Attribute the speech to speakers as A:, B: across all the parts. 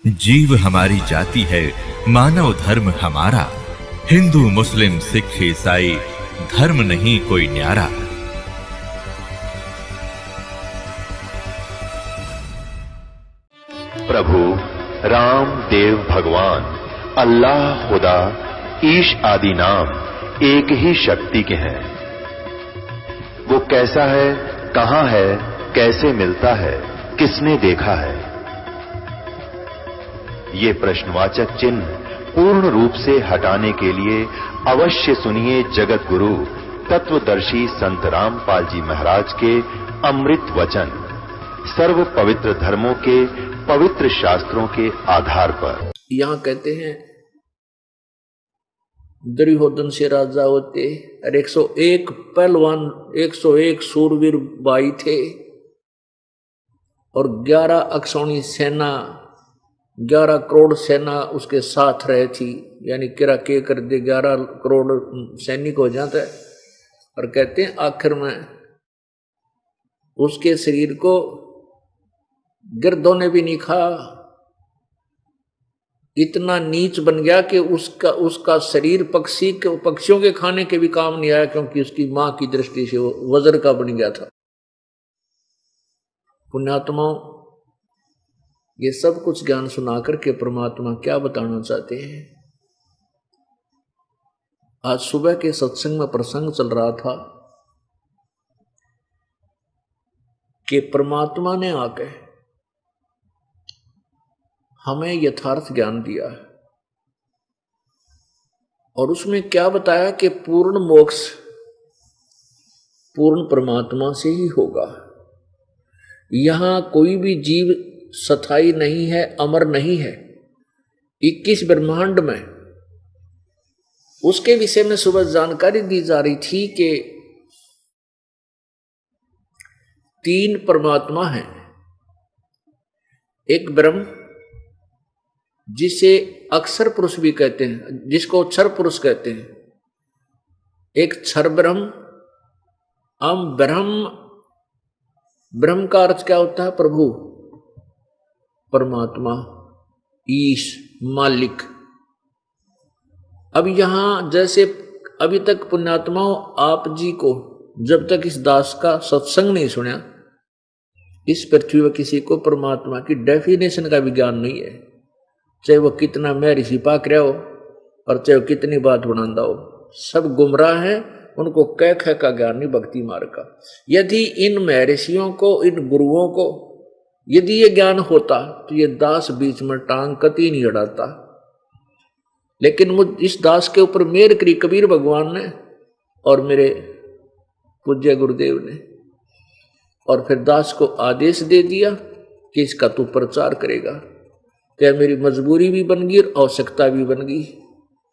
A: जीव हमारी जाति है, मानव धर्म हमारा। हिंदू मुस्लिम सिख ईसाई धर्म नहीं कोई न्यारा।
B: प्रभु राम देव भगवान अल्लाह खुदा ईश आदि नाम एक ही शक्ति के हैं। वो कैसा है, कहां है, कैसे मिलता है, किसने देखा है? ये प्रश्नवाचक चिन्ह पूर्ण रूप से हटाने के लिए अवश्य सुनिए जगत गुरु तत्वदर्शी संत रामपाल जी महाराज के अमृत वचन, सर्व पवित्र धर्मों के पवित्र शास्त्रों के आधार पर।
C: यहां कहते हैं दुर्योधन से राजा होते और 101 पहलवान, 101 सूरवीर भाई थे और 11 अक्षौणी सेना, 11 करोड़ सेना उसके साथ रहे थी। यानी किरा के कर दे 11 करोड़ सैनिक हो जाता है। और कहते हैं आखिर में उसके शरीर को गिरदों ने भी नहीं खा, इतना नीच बन गया कि उसका शरीर पक्षियों के खाने के भी काम नहीं आया, क्योंकि उसकी मां की दृष्टि से वो वज्र का बन गया था। पुण्यात्माओं, ये सब कुछ ज्ञान सुना करके परमात्मा क्या बताना चाहते हैं? आज सुबह के सत्संग में प्रसंग चल रहा था कि परमात्मा ने आके हमें यथार्थ ज्ञान दिया है और उसमें क्या बताया कि पूर्ण मोक्ष पूर्ण परमात्मा से ही होगा। यहां कोई भी जीव स्थायी नहीं है, अमर नहीं है। 21 ब्रह्मांड में उसके विषय में सुबह जानकारी दी जा रही थी कि 3 परमात्मा हैं। एक ब्रह्म जिसे अक्षर पुरुष भी कहते हैं, जिसको क्षर पुरुष कहते हैं। एक क्षर ब्रह्म, ब्रह्म, ब्रह्म का अर्थ क्या होता है? प्रभु, परमात्मा, ईश, मालिक। अब यहां जैसे अभी तक पुण्यात्माओं आप जी को जब तक इस दास का सत्संग नहीं सुना, इस पृथ्वी में किसी को परमात्मा की डेफिनेशन का भी ज्ञान नहीं है। चाहे वो कितना महर्षि पाक रहा हो और चाहे वो कितनी बात बनांदा हो, सब गुमराह है। उनको कह कह का ज्ञान नहीं, भक्ति मार्ग का। यदि इन महर्षियों को, इन गुरुओं को यदि ये ज्ञान होता तो ये दास बीच में टांग कती नहीं अड़ाता। लेकिन मुझ इस दास के ऊपर मेहर करी कबीर भगवान ने और मेरे पूज्य गुरुदेव ने, और फिर दास को आदेश दे दिया कि इसका तू प्रचार करेगा। क्या मेरी मजबूरी भी बन गई और आवश्यकता भी बन गई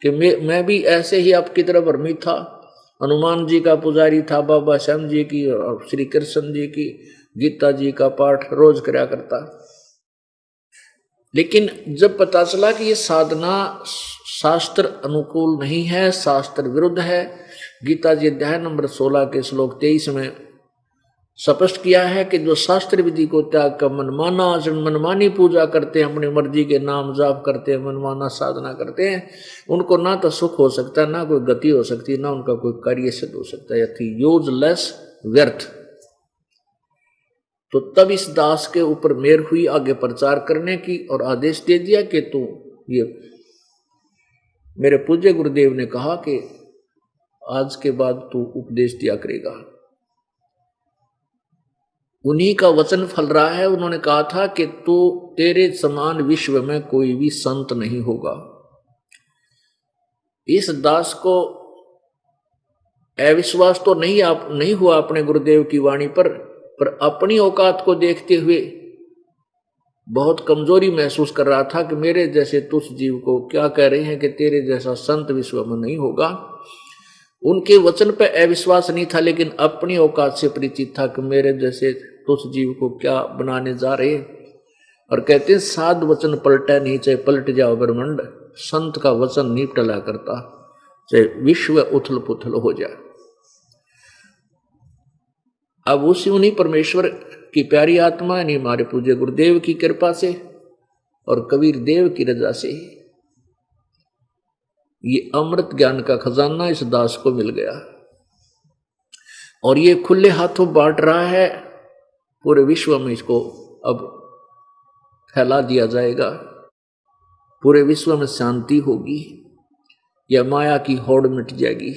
C: कि मैं भी ऐसे ही आपकी तरह भ्रमित था। हनुमान जी का पुजारी था, बाबा श्याम जी की और श्री कृष्ण जी की गीता जी का पाठ रोज कराया करता। लेकिन जब पता चला कि ये साधना शास्त्र अनुकूल नहीं है, शास्त्र विरुद्ध है, गीता जी अध्याय नंबर 16 के श्लोक 23 में स्पष्ट किया है कि जो शास्त्र विधि को त्याग कर मनमाना आचरण, मनमानी पूजा करते हैं, अपनी मर्जी के नाम जाप करते हैं, मनमाना साधना करते हैं, उनको ना तो सुख हो सकता है, ना कोई गति हो सकती है, ना उनका कोई कार्य सिद्ध हो सकता है। यूजलेस, व्यर्थ। तो तब इस दास के ऊपर मेहर हुई आगे प्रचार करने की और आदेश दे दिया कि तू ये, मेरे पूज्य गुरुदेव ने कहा कि आज के बाद तू उपदेश दिया करेगा। उन्हीं का वचन फल रहा है। उन्होंने कहा था कि तू, तेरे समान विश्व में कोई भी संत नहीं होगा। इस दास को अविश्वास तो नहीं हुआ अपने गुरुदेव की वाणी पर अपनी औकात को देखते हुए बहुत कमजोरी महसूस कर रहा था कि मेरे जैसे तुच्छ जीव को क्या कह रहे हैं कि तेरे जैसा संत विश्व में नहीं होगा। उनके वचन पर अविश्वास नहीं था, लेकिन अपनी औकात से परिचित था कि मेरे जैसे तुच्छ जीव को क्या बनाने जा रहे। और कहते हैं साध वचन पलटा नहीं, चाहे पलट जाओ ब्रह्मांड। संत का वचन नहीं टला करता, चाहे विश्व उथल पुथल हो जाए। अब उन्हीं परमेश्वर की प्यारी आत्मा यानी हमारे पूज्य गुरुदेव की कृपा से और कबीर देव की रजा से ये अमृत ज्ञान का खजाना इस दास को मिल गया और ये खुले हाथों बांट रहा है। पूरे विश्व में इसको अब फैला दिया जाएगा, पूरे विश्व में शांति होगी, यह माया की होड़ मिट जाएगी।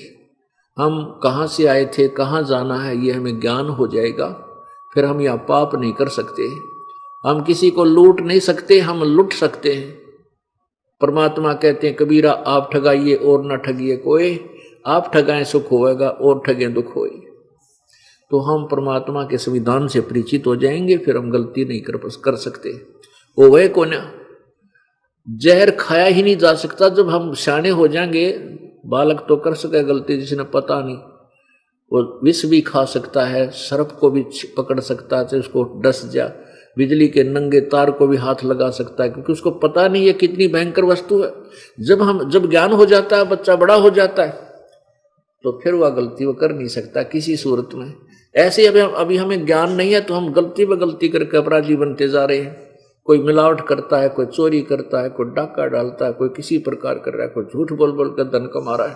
C: हम कहाँ से आए थे, कहाँ जाना है, ये हमें ज्ञान हो जाएगा। फिर हम यहाँ पाप नहीं कर सकते, हम किसी को लूट नहीं सकते, हम लुट सकते हैं। परमात्मा कहते हैं कबीरा आप ठगाइए और न ठगिए कोई, आप ठगाएं सुख होएगा और ठगें दुख होए। तो हम परमात्मा के संविधान से परिचित हो जाएंगे, फिर हम गलती नहीं कर सकते। वो वह को ना जहर खाया ही नहीं जा सकता। जब हम सियाने हो जाएंगे, बालक तो कर सके गलती जिसने पता नहीं, वो विष भी खा सकता है, सर्प को भी पकड़ सकता है, उसको डस जा, बिजली के नंगे तार को भी हाथ लगा सकता है, क्योंकि उसको पता नहीं है कितनी भयंकर वस्तु है। जब ज्ञान हो जाता है, बच्चा बड़ा हो जाता है, तो फिर वह गलती वो कर नहीं सकता किसी सूरत में। ऐसे अभी हमें ज्ञान नहीं है तो हम गलती पे गलती करके अपराधी बनते जा रहे हैं। कोई मिलावट करता है, कोई चोरी करता है, कोई डाका डालता है, कोई किसी प्रकार कर रहा है, कोई झूठ बोल बोल कर धन कमा रहा है।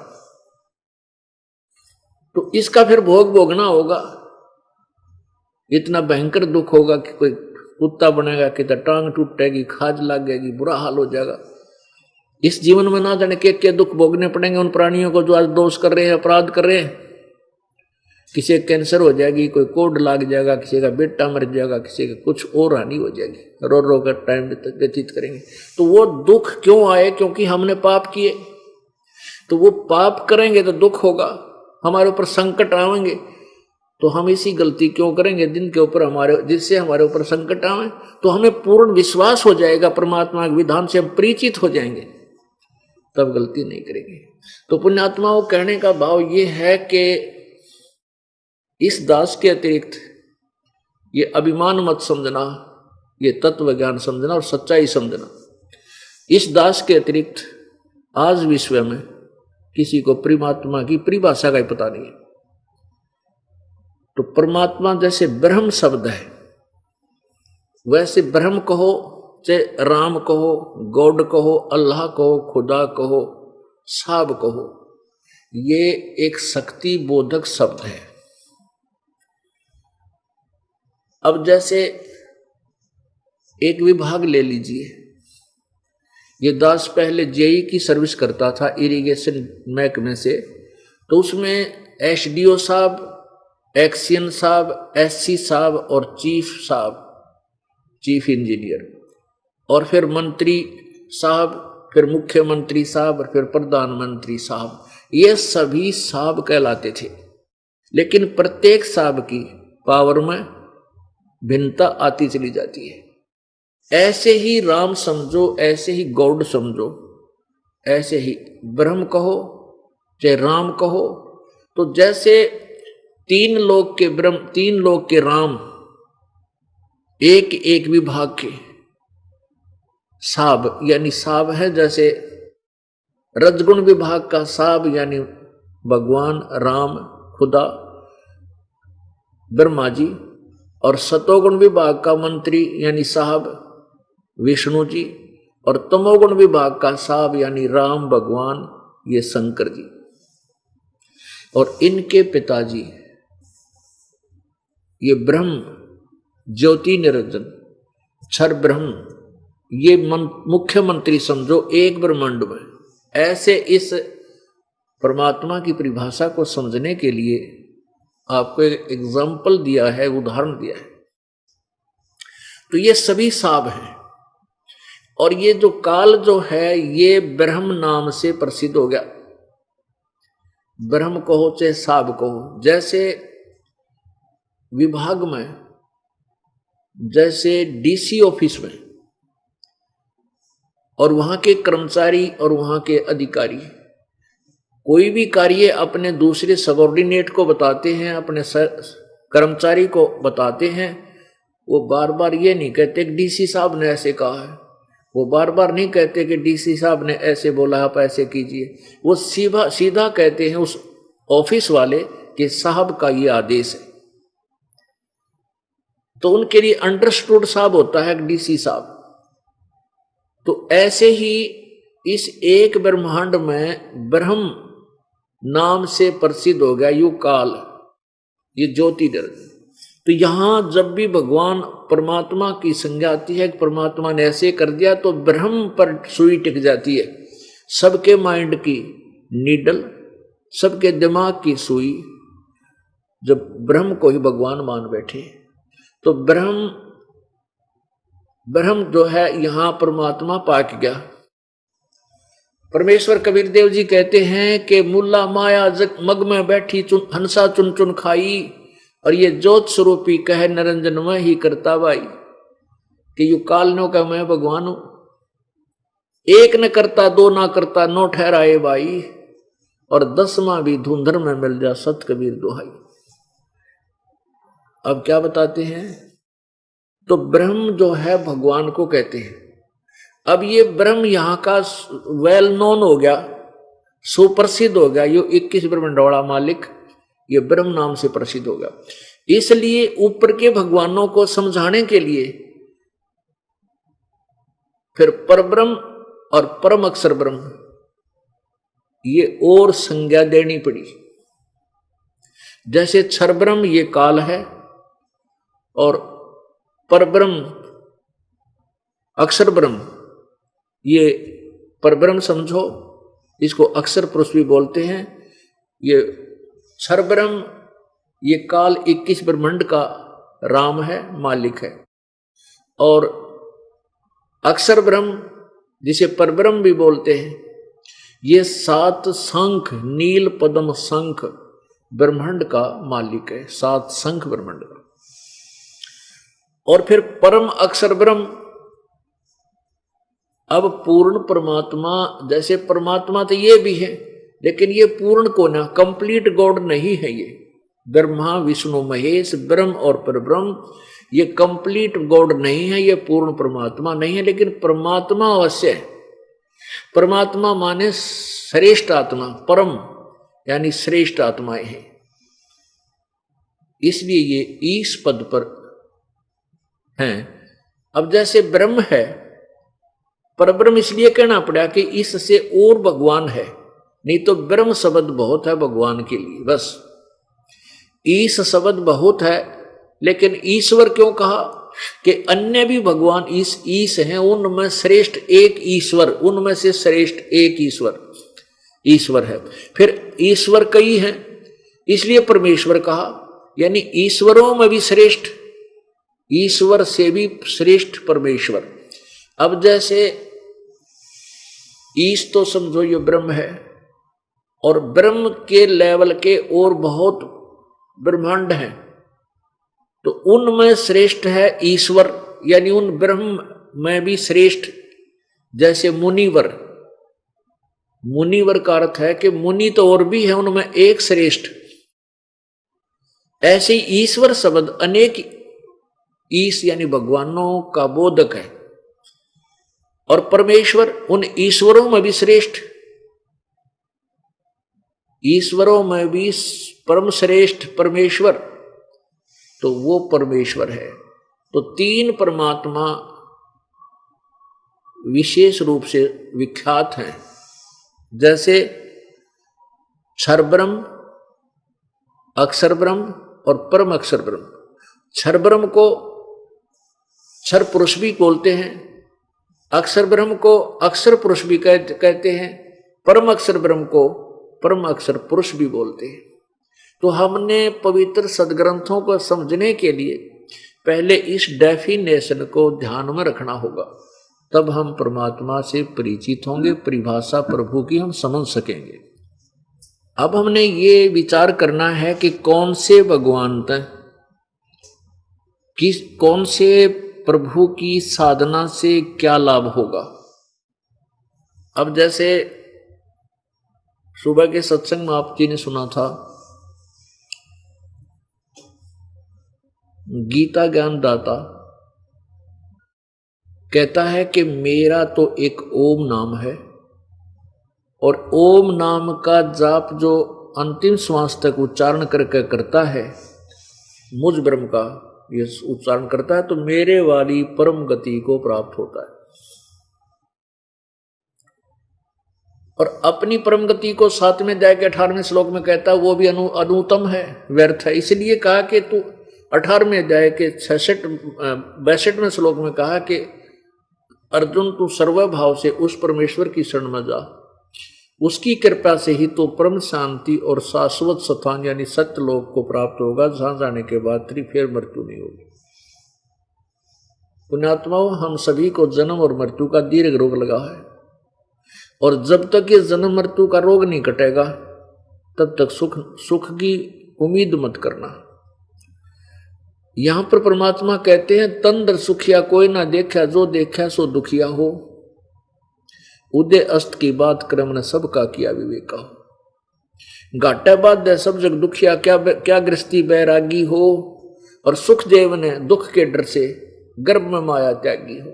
C: तो इसका फिर भोग भोगना होगा। इतना भयंकर दुख होगा कि कोई कुत्ता बनेगा कि टांग टूटेगी, खाज लग जाएगी, बुरा हाल हो जाएगा। इस जीवन में ना जाने के दुख भोगने पड़ेंगे उन प्राणियों को जो आज दोष कर रहे हैं, अपराध कर रहे हैं। किसी का कैंसर हो जाएगी, कोई कोड लग जाएगा, किसी का बेटा मर जाएगा, किसी का कुछ और हानि हो जाएगी, रो रो कर टाइम व्यतीत करेंगे। तो वो दुख क्यों आए? क्योंकि हमने पाप किए। तो वो पाप करेंगे तो दुख होगा, हमारे ऊपर संकट आएंगे, तो हम इसी गलती क्यों करेंगे जिनके ऊपर जिससे हमारे ऊपर संकट आए। तो हमें पूर्ण विश्वास हो जाएगा, परमात्मा के विधान से हम परिचित हो जाएंगे, तब गलती नहीं करेंगे। तो पुण्यात्माओं कहने का भाव ये है कि इस दास के अतिरिक्त ये अभिमान मत समझना, ये तत्व ज्ञान समझना और सच्चाई समझना। इस दास के अतिरिक्त आज विश्व में किसी को परमात्मा की परिभाषा का ही पता नहीं है। तो परमात्मा जैसे ब्रह्म शब्द है, वैसे ब्रह्म कहो, चाहे राम कहो, गॉड कहो, अल्लाह कहो, खुदा कहो, साब कहो, ये एक शक्ति बोधक शब्द है। अब जैसे एक विभाग ले लीजिए, ये दास पहले जेई की सर्विस करता था इरिगेशन महकमे से, तो उसमें एसडीओ साहब, एक्सियन साहब, एससी साहब और चीफ इंजीनियर, और फिर मंत्री साहब, फिर मुख्यमंत्री साहब और फिर प्रधानमंत्री साहब, ये सभी साहब कहलाते थे। लेकिन प्रत्येक साहब की पावर में भिन्नता आती चली जाती है। ऐसे ही राम समझो, ऐसे ही गॉड समझो, ऐसे ही ब्रह्म कहो चाहे राम कहो। तो जैसे तीन लोक के ब्रह्म, तीन लोक के राम, एक एक विभाग के साब यानी साब है। जैसे रजगुण विभाग का साब यानी भगवान राम, खुदा, ब्रह्मा जी, और सतोगुण विभाग का मंत्री यानी साहब विष्णु जी, और तमोगुण विभाग का साहब यानी राम भगवान, ये शंकर जी, और इनके पिताजी ये ब्रह्म ज्योति निरंजन क्षर ब्रह्म, ये मुख्यमंत्री समझो एक ब्रह्मांड में। ऐसे इस परमात्मा की परिभाषा को समझने के लिए आपको एक एग्जाम्पल दिया है, उदाहरण दिया है। तो ये सभी साब हैं, और ये जो काल जो है ये ब्रह्म नाम से प्रसिद्ध हो गया। ब्रह्म कहो चाहे साब कहो। जैसे विभाग में, जैसे डीसी ऑफिस में, और वहां के कर्मचारी और वहां के अधिकारी कोई भी कार्य अपने दूसरे सबऑर्डिनेट को बताते हैं, अपने कर्मचारी को बताते हैं। वो बार बार ये नहीं कहते कि डीसी साहब ने ऐसे कहा है, वो बार बार नहीं कहते कि डीसी साहब ने ऐसे बोला, आप ऐसे कीजिए। वो सीधा कहते हैं उस ऑफिस वाले कि साहब का ये आदेश है। तो उनके लिए अंडरस्टूड साहब होता है डीसी साहब। तो ऐसे ही इस एक ब्रह्मांड में ब्रह्म नाम से प्रसिद्ध हो गया यू काल, ये ज्योति दर्द। तो यहां जब भी भगवान परमात्मा की संज्ञा आती है, परमात्मा ने ऐसे कर दिया, तो ब्रह्म पर सुई टिक जाती है। सबके माइंड की नीडल, सबके दिमाग की सुई जब ब्रह्म को ही भगवान मान बैठे, तो ब्रह्म जो है यहां परमात्मा पाक गया। परमेश्वर कबीर देव जी कहते हैं कि मुल्ला माया मग में बैठी हंसा चुन चुन खाई, और ये ज्योत स्वरूपी कहे निरंजन में ही करता भाई, कि यू कालनों का मैं भगवान हूं, एक न करता दो ना करता नो ठहराए भाई, और 10वां भी धुंधर में मिल जा सत कबीर दोहाई। अब क्या बताते हैं, तो ब्रह्म जो है भगवान को कहते हैं। अब ये ब्रह्म यहां का वेल नोन हो गया, सुप्रसिद्ध हो गया, ये 21 ब्रह्मंडोड़ा मालिक ये ब्रह्म नाम से प्रसिद्ध हो गया। इसलिए ऊपर के भगवानों को समझाने के लिए फिर परब्रह्म और परम अक्षर ब्रह्म ये और संज्ञा देनी पड़ी। जैसे क्षर ब्रह्म ये काल है, और परब्रह्म अक्षर ब्रह्म ये परब्रह्म समझो, इसको अक्षर पुरुष भी बोलते हैं। ये क्षर ब्रह्म ये काल 21 ब्रह्मांड का राम है, मालिक है, और अक्षर ब्रह्म जिसे परब्रह्म भी बोलते हैं, ये 7 शंख नील पद्म शंख ब्रह्मांड का मालिक है, 7 शंख ब्रह्मांड का। और फिर परम अक्षर ब्रह्म, अब पूर्ण परमात्मा, जैसे परमात्मा तो ये भी है, लेकिन ये पूर्ण को ना, कंप्लीट गॉड नहीं है। ये ब्रह्मा विष्णु महेश ब्रह्म और परब्रह्म ये कंप्लीट गॉड नहीं है, ये पूर्ण परमात्मा नहीं है, लेकिन परमात्मा अवश्य है। परमात्मा माने श्रेष्ठ आत्मा, परम यानी श्रेष्ठ आत्माएं हैं, इसलिए ये ईश पद पर हैं। अब जैसे ब्रह्म है, परब्रह्म इसलिए कहना पड़ा कि इससे और भगवान है, नहीं तो ब्रह्म शब्द बहुत है भगवान के लिए, बस ईश शब्द बहुत है, लेकिन ईश्वर क्यों कहा कि अन्य भी भगवान ईश हैं, उनमें श्रेष्ठ एक ईश्वर, उनमें से श्रेष्ठ एक ईश्वर है। फिर ईश्वर कई हैं, इसलिए परमेश्वर कहा, यानी ईश्वरों में भी श्रेष्ठ, ईश्वर से भी श्रेष्ठ परमेश्वर। अब जैसे ईश तो समझो ये ब्रह्म है, और ब्रह्म के लेवल के और बहुत ब्रह्मांड हैं, तो उनमें श्रेष्ठ है ईश्वर, यानी उन ब्रह्म में भी श्रेष्ठ। जैसे मुनिवर, मुनिवर का अर्थ है कि मुनि तो और भी है, उनमें एक श्रेष्ठ। ऐसे ईश्वर शब्द अनेक ईश यानी भगवानों का बोधक है, और परमेश्वर उन ईश्वरों में भी श्रेष्ठ, ईश्वरों में भी परम श्रेष्ठ परमेश्वर, तो वो परमेश्वर है। तो 3 परमात्मा विशेष रूप से विख्यात हैं, जैसे क्षर ब्रह्म, अक्षर ब्रह्म और परम अक्षर ब्रह्म। क्षर ब्रह्म को क्षर पुरुष भी बोलते हैं, अक्षर ब्रह्म को अक्षर पुरुष भी कहते हैं, परम अक्षर ब्रह्म को परम अक्षर पुरुष भी बोलते हैं। तो हमने पवित्र सदग्रंथों को समझने के लिए पहले इस डेफिनेशन को ध्यान में रखना होगा, तब हम परमात्मा से परिचित होंगे, परिभाषा प्रभु की हम समझ सकेंगे। अब हमने ये विचार करना है कि कौन से भगवान कौन से प्रभु की साधना से क्या लाभ होगा। अब जैसे सुबह के सत्संग में आप जी ने सुना था, गीता ज्ञान दाता कहता है कि मेरा तो एक ओम नाम है, और ओम नाम का जाप जो अंतिम श्वास तक उच्चारण करके करता है, मुझ ब्रह्म का ये उच्चारण करता है, तो मेरे वाली परम गति को प्राप्त होता है। और अपनी परम गति को 7वें अध्याय के 18वें श्लोक में कहता है वो भी अनुत्तम है, व्यर्थ है। इसलिए कहा कि तू 18वें अध्याय के 62वें श्लोक में कहा कि अर्जुन तू सर्वभाव से उस परमेश्वर की शरण में जा, उसकी कृपा से ही तो परम शांति और शाश्वत स्थान यानी सत्य लोक को प्राप्त होगा, जहां जाने के बाद तेरी फिर मृत्यु नहीं होगी। पुण्यात्माओं, हम सभी को जन्म और मृत्यु का दीर्घ रोग लगा है, और जब तक ये जन्म मृत्यु का रोग नहीं कटेगा तब तक सुख की उम्मीद मत करना। यहां पर परमात्मा कहते हैं तंद्र सुखिया कोई ना देखा, जो देखा सो दुखिया हो। उदय अस्त की बात क्रम ने सबका किया विवेका हो। घाटा बाद सब जग दुखिया, क्या गृहस्थी बैरागी हो। और सुखदेव ने दुख के डर से गर्भ में माया त्यागी हो।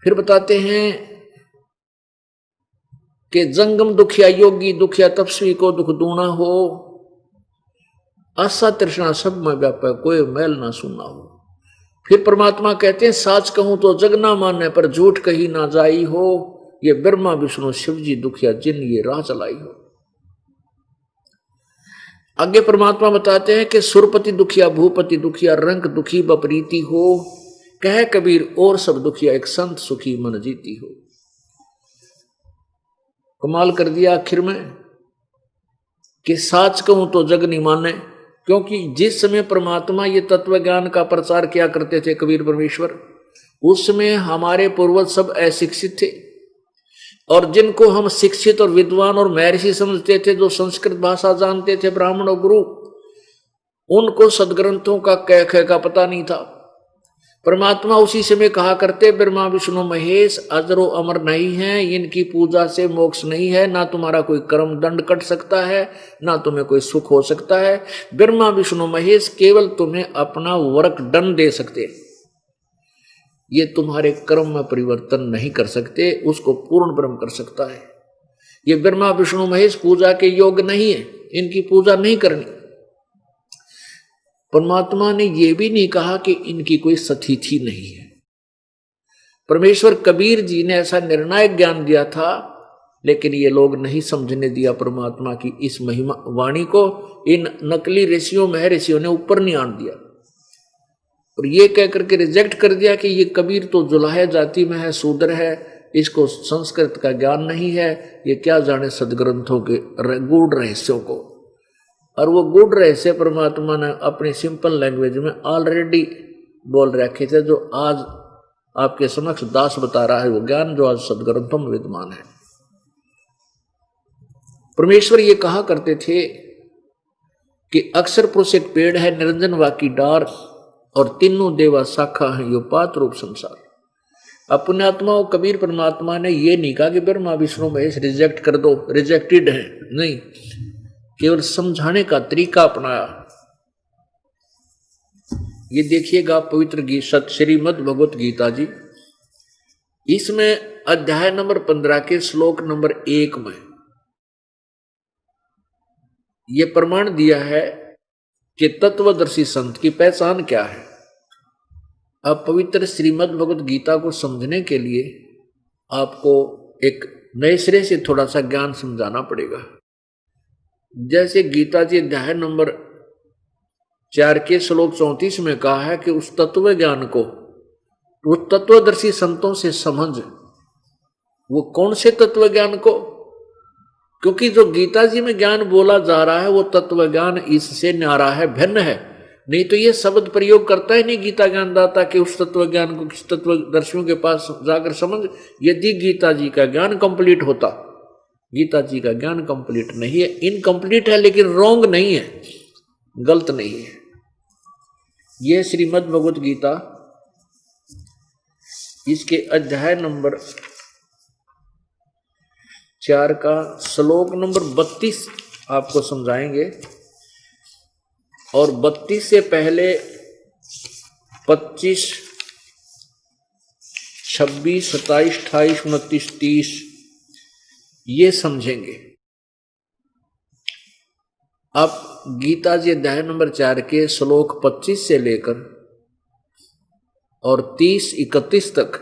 C: फिर बताते हैं कि जंगम दुखिया योगी, दुखिया तपस्वी को दुख दूना हो। आशा तृष्णा सब में व्यापक, कोई मैल ना सुना हो। फिर परमात्मा कहते हैं साच कहूं तो जग ना माने, पर झूठ कही ना जाई हो। ये ब्रह्मा विष्णु शिव जी दुखिया, जिन ये राह चलाई हो। आगे परमात्मा बताते हैं कि सुरपति दुखिया, भूपति दुखिया, रंग दुखी बपरीति हो। कह कबीर और सब दुखिया, एक संत सुखी मन जीती हो। कमाल कर दिया आखिर में कि साच कहूं तो जग नहीं माने, क्योंकि जिस समय परमात्मा ये तत्व ज्ञान का प्रचार किया करते थे कबीर परमेश्वर, उस समय हमारे पूर्वज सब अशिक्षित थे, और जिनको हम शिक्षित और विद्वान और महर्षि समझते थे, जो संस्कृत भाषा जानते थे, ब्राह्मण और गुरु, उनको सदग्रंथों का कह का पता नहीं था। परमात्मा उसी समय कहा करते ब्रह्मा विष्णु महेश अजरो अमर नहीं है, इनकी पूजा से मोक्ष नहीं है, ना तुम्हारा कोई कर्म दंड कट सकता है, ना तुम्हें कोई सुख हो सकता है। ब्रह्मा विष्णु महेश केवल तुम्हें अपना वर्क दंड दे सकते, ये तुम्हारे कर्म में परिवर्तन नहीं कर सकते, उसको पूर्ण ब्रह्म कर सकता है। ये ब्रह्मा विष्णु महेश पूजा के योग्य नहीं है, इनकी पूजा नहीं करनी। परमात्मा ने यह भी नहीं कहा कि इनकी कोई सतिथि नहीं है। परमेश्वर कबीर जी ने ऐसा निर्णायक ज्ञान दिया था, लेकिन ये लोग नहीं समझने दिया परमात्मा की इस महिमा वाणी को। इन नकली ऋषियों महर्षियों ने ऊपर नहीं आन दिया, और ये कह करके रिजेक्ट कर दिया कि ये कबीर तो जुलाहे जाति में है, शूद्र है, इसको संस्कृत का ज्ञान नहीं है, ये क्या जाने सदग्रंथों के गूढ़ रहस्यों को। और वो गूढ़ रहस्य परमात्मा ने अपनी सिंपल लैंग्वेज में ऑलरेडी बोल रखे थे, जो आज आपके समक्ष दास बता रहा है, वो ज्ञान जो आज सदग्रंथों में विद्यमान है। परमेश्वर ये कहा करते थे कि अक्षर पुरुष एक पेड़ है, निरंजन वाकी डार, और तीनों देवा शाखा है, यो पात रूप संसार। अब पुण्यात्माओं, कबीर परमात्मा ने ये नहीं कहा कि ब्रह्मा विष्णु महेश रिजेक्ट कर दो, रिजेक्टेड है, नहीं, केवल समझाने का तरीका अपनाया। ये देखिएगा पवित्र गीता श्रीमद् भगवत गीता जी, इसमें अध्याय नंबर 15 के श्लोक नंबर 1 में ये प्रमाण दिया है कि तत्वदर्शी संत की पहचान क्या है। अब पवित्र श्रीमद् भगवत गीता को समझने के लिए आपको एक नए सिरे से थोड़ा सा ज्ञान समझाना पड़ेगा। जैसे गीता जी अध्याय नंबर 4 के श्लोक 34 में कहा है कि उस तत्व ज्ञान को, उस तत्वदर्शी संतों से समझ। वो कौन से तत्व ज्ञान को? क्योंकि जो गीता जी में ज्ञान बोला जा रहा है वो तत्व ज्ञान इससे न्यारा है, भिन्न है। नहीं तो ये शब्द प्रयोग करता ही नहीं गीता ज्ञानदाता कि उस तत्व ज्ञान को किस तत्वदर्शियों के पास जाकर समझ। यदि गीता जी का ज्ञान कंप्लीट होता, गीता जी का ज्ञान कंप्लीट नहीं है, इनकम्प्लीट है, लेकिन रॉन्ग नहीं है, गलत नहीं है। यह श्रीमद् भगवत गीता, इसके अध्याय नंबर 4 का श्लोक नंबर 32 आपको समझाएंगे, और 32 से पहले 25, 26, 27, 28, 29, 30 ये समझेंगे। आप गीता जी अध्याय नंबर 4 के श्लोक 25 से लेकर और 30, 31 तक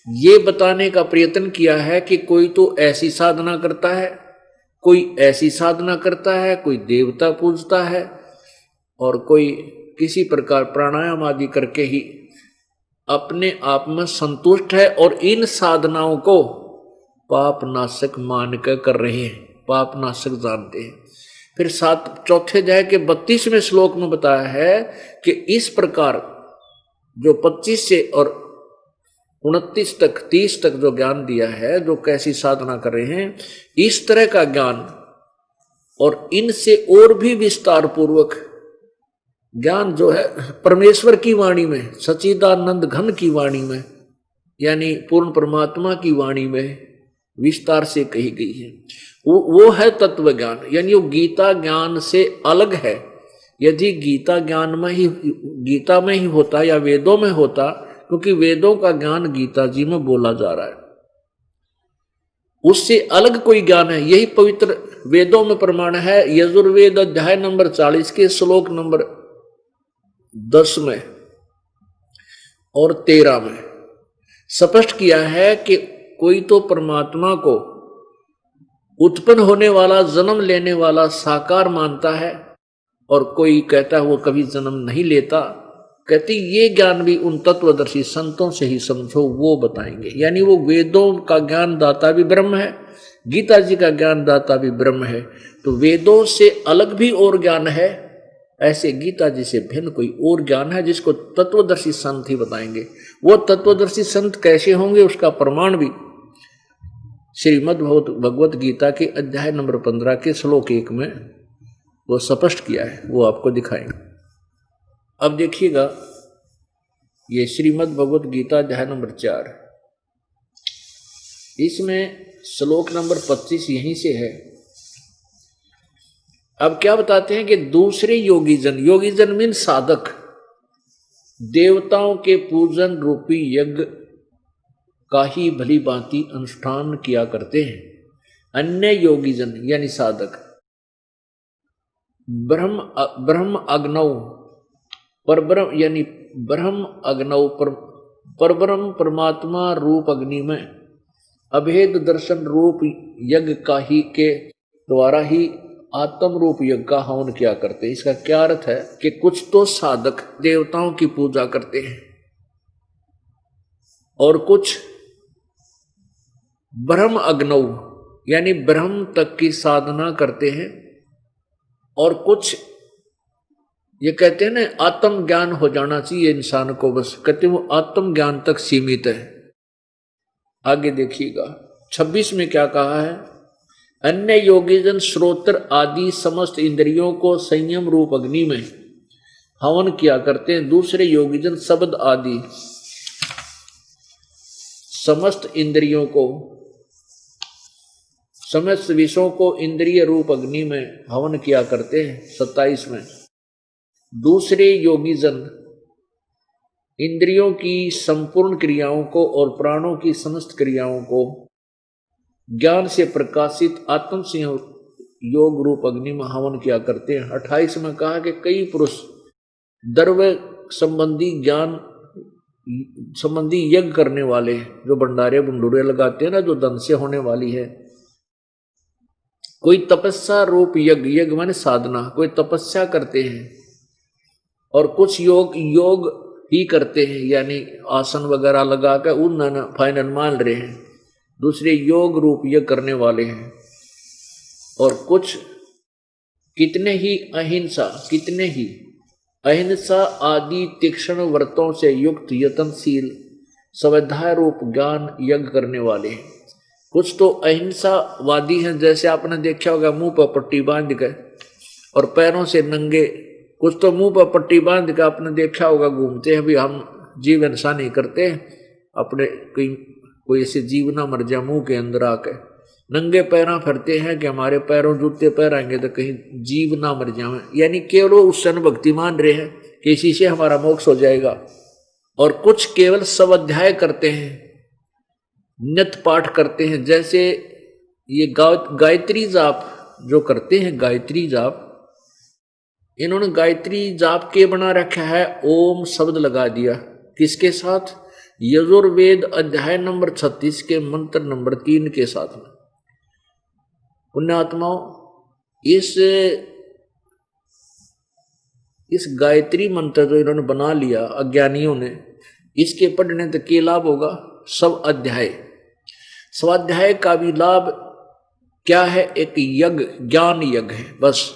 C: ये बताने का प्रयत्न किया है कि कोई तो ऐसी साधना करता है, कोई ऐसी साधना करता है, कोई देवता पूजता है, और कोई किसी प्रकार प्राणायाम आदि करके ही अपने आप में संतुष्ट है, और इन साधनाओं को पाप नाशक मानकर कर रहे हैं, पाप नाशक जानते हैं। फिर चौथे अध्याय के 32वें श्लोक में बताया है कि इस प्रकार जो 25 से और 29 तक 30 तक जो ज्ञान दिया है, जो कैसी साधना कर रहे हैं, इस तरह का ज्ञान और इनसे और भी विस्तार पूर्वक ज्ञान जो है परमेश्वर की वाणी में, सच्चिदानंद घन की वाणी में, यानी पूर्ण परमात्मा की वाणी में विस्तार से कही गई है। वो है तत्व ज्ञान, यानी वो गीता ज्ञान से अलग है। यदि गीता में ही होता या वेदों में होता, क्योंकि वेदों का ज्ञान गीता जी में बोला जा रहा है, उससे अलग कोई ज्ञान है। यही पवित्र वेदों में प्रमाण है। यजुर्वेद अध्याय नंबर 40 के श्लोक नंबर 10 में और 13 में स्पष्ट किया है कि कोई तो परमात्मा को उत्पन्न होने वाला, जन्म लेने वाला साकार मानता है, और कोई कहता है वो कभी जन्म नहीं लेता। कहती ये ज्ञान भी उन तत्वदर्शी संतों से ही समझो, वो बताएंगे। यानी वो वेदों का ज्ञान दाता भी ब्रह्म है, गीता जी का ज्ञान दाता भी ब्रह्म है। तो वेदों से अलग भी और ज्ञान है, ऐसे गीता जी से भिन्न कोई और ज्ञान है जिसको तत्वदर्शी संत ही बताएंगे। वो तत्वदर्शी संत कैसे होंगे, उसका प्रमाण भी श्रीमद् भगवत गीता के अध्याय नंबर 15 के श्लोक 1 में वो स्पष्ट किया है, वो आपको दिखाएंगे। अब देखिएगा, ये श्रीमद् भगवत गीता अध्याय नंबर 4, इसमें श्लोक नंबर 25 यहीं से है। अब क्या बताते हैं कि दूसरे योगीजन मीन साधक, देवताओं के पूजन रूपी यज्ञ का ही भली भांति अनुष्ठान किया करते हैं। अन्य योगीजन यानी साधक ब्रह्म अग्नौ परब्रह्म यानी ब्रह्म अग्नौ परब्रह्म परमात्मा रूप अग्नि में अभेद दर्शन रूप यज्ञ का ही के द्वारा ही आत्म रूप यज्ञ का हवन किया करते हैं। इसका क्या अर्थ है कि कुछ तो साधक देवताओं की पूजा करते हैं, और कुछ ब्रह्म अग्नौ यानी ब्रह्म तक की साधना करते हैं, और कुछ ये कहते हैं ना आत्म ज्ञान हो जाना चाहिए इंसान को, बस कहते हैं वो आत्म ज्ञान तक सीमित है। आगे देखिएगा 26 में क्या कहा है, अन्य योगीजन श्रोत्र आदि समस्त इंद्रियों को संयम रूप अग्नि में हवन किया करते हैं। दूसरे योगीजन शब्द आदि समस्त इंद्रियों को, समस्त विषयों को इंद्रिय रूप अग्नि में हवन किया करते हैं। 27 में दूसरे योगीजन इंद्रियों की संपूर्ण क्रियाओं को और प्राणों की समस्त क्रियाओं को ज्ञान से प्रकाशित आत्म सिंह योग रूप अग्नि में हवन किया करते हैं। 28 में कहा कि कई पुरुष द्रव्य संबंधी ज्ञान संबंधी यज्ञ करने वाले, जो भंडारे बुंडूरे लगाते हैं ना, जो धन से होने वाली है। कोई तपस्या रूप यज्ञ माने साधना, कोई तपस्या करते हैं, और कुछ योग ही करते हैं, यानी आसन वगैरह लगा कर उन फाइनल मान रहे हैं, दूसरे योग रूप यज्ञ करने वाले हैं। और कुछ कितने ही अहिंसा आदि तीक्ष्ण व्रतों से युक्त यत्नशील स्वाध्याय रूप ज्ञान यज्ञ करने वाले हैं। कुछ तो अहिंसावादी हैं, जैसे आपने देखा होगा मुंह पर पट्टी बांध कर और पैरों से नंगे, कुछ तो मुंह पर पट्टी बांध कर आपने देखा होगा घूमते हैं, भी हम जीव हिंसा नहीं करते, अपने कोई ऐसे जीव ना मर जाए मुंह के अंदर आकर नंगे पैरा फिरते हैं कि हमारे पैरों जूते पहराएंगे तो कहीं जीव ना मर जाए, यानी केवल उस सन भक्ति मान रहे हैं कि इसी से हमारा मोक्ष हो जाएगा। और कुछ केवल स्वाध्याय करते हैं, नित्य पाठ करते हैं, जैसे ये गायत्री जाप जो करते हैं, गायत्री जाप, इन्होंने गायत्री जाप के बना रखा है, ओम शब्द लगा दिया, किसके साथ, यजुर्वेद अध्याय नंबर 36 के मंत्र नंबर 3 के साथ में। पुण्यात्माओं, इस गायत्री मंत्र जो इन्होंने बना लिया अज्ञानियों ने, इसके पढ़ने से क्या लाभ होगा? सब स्वाध्याय का भी लाभ क्या है? एक यज्ञ, ज्ञान यज्ञ है बस।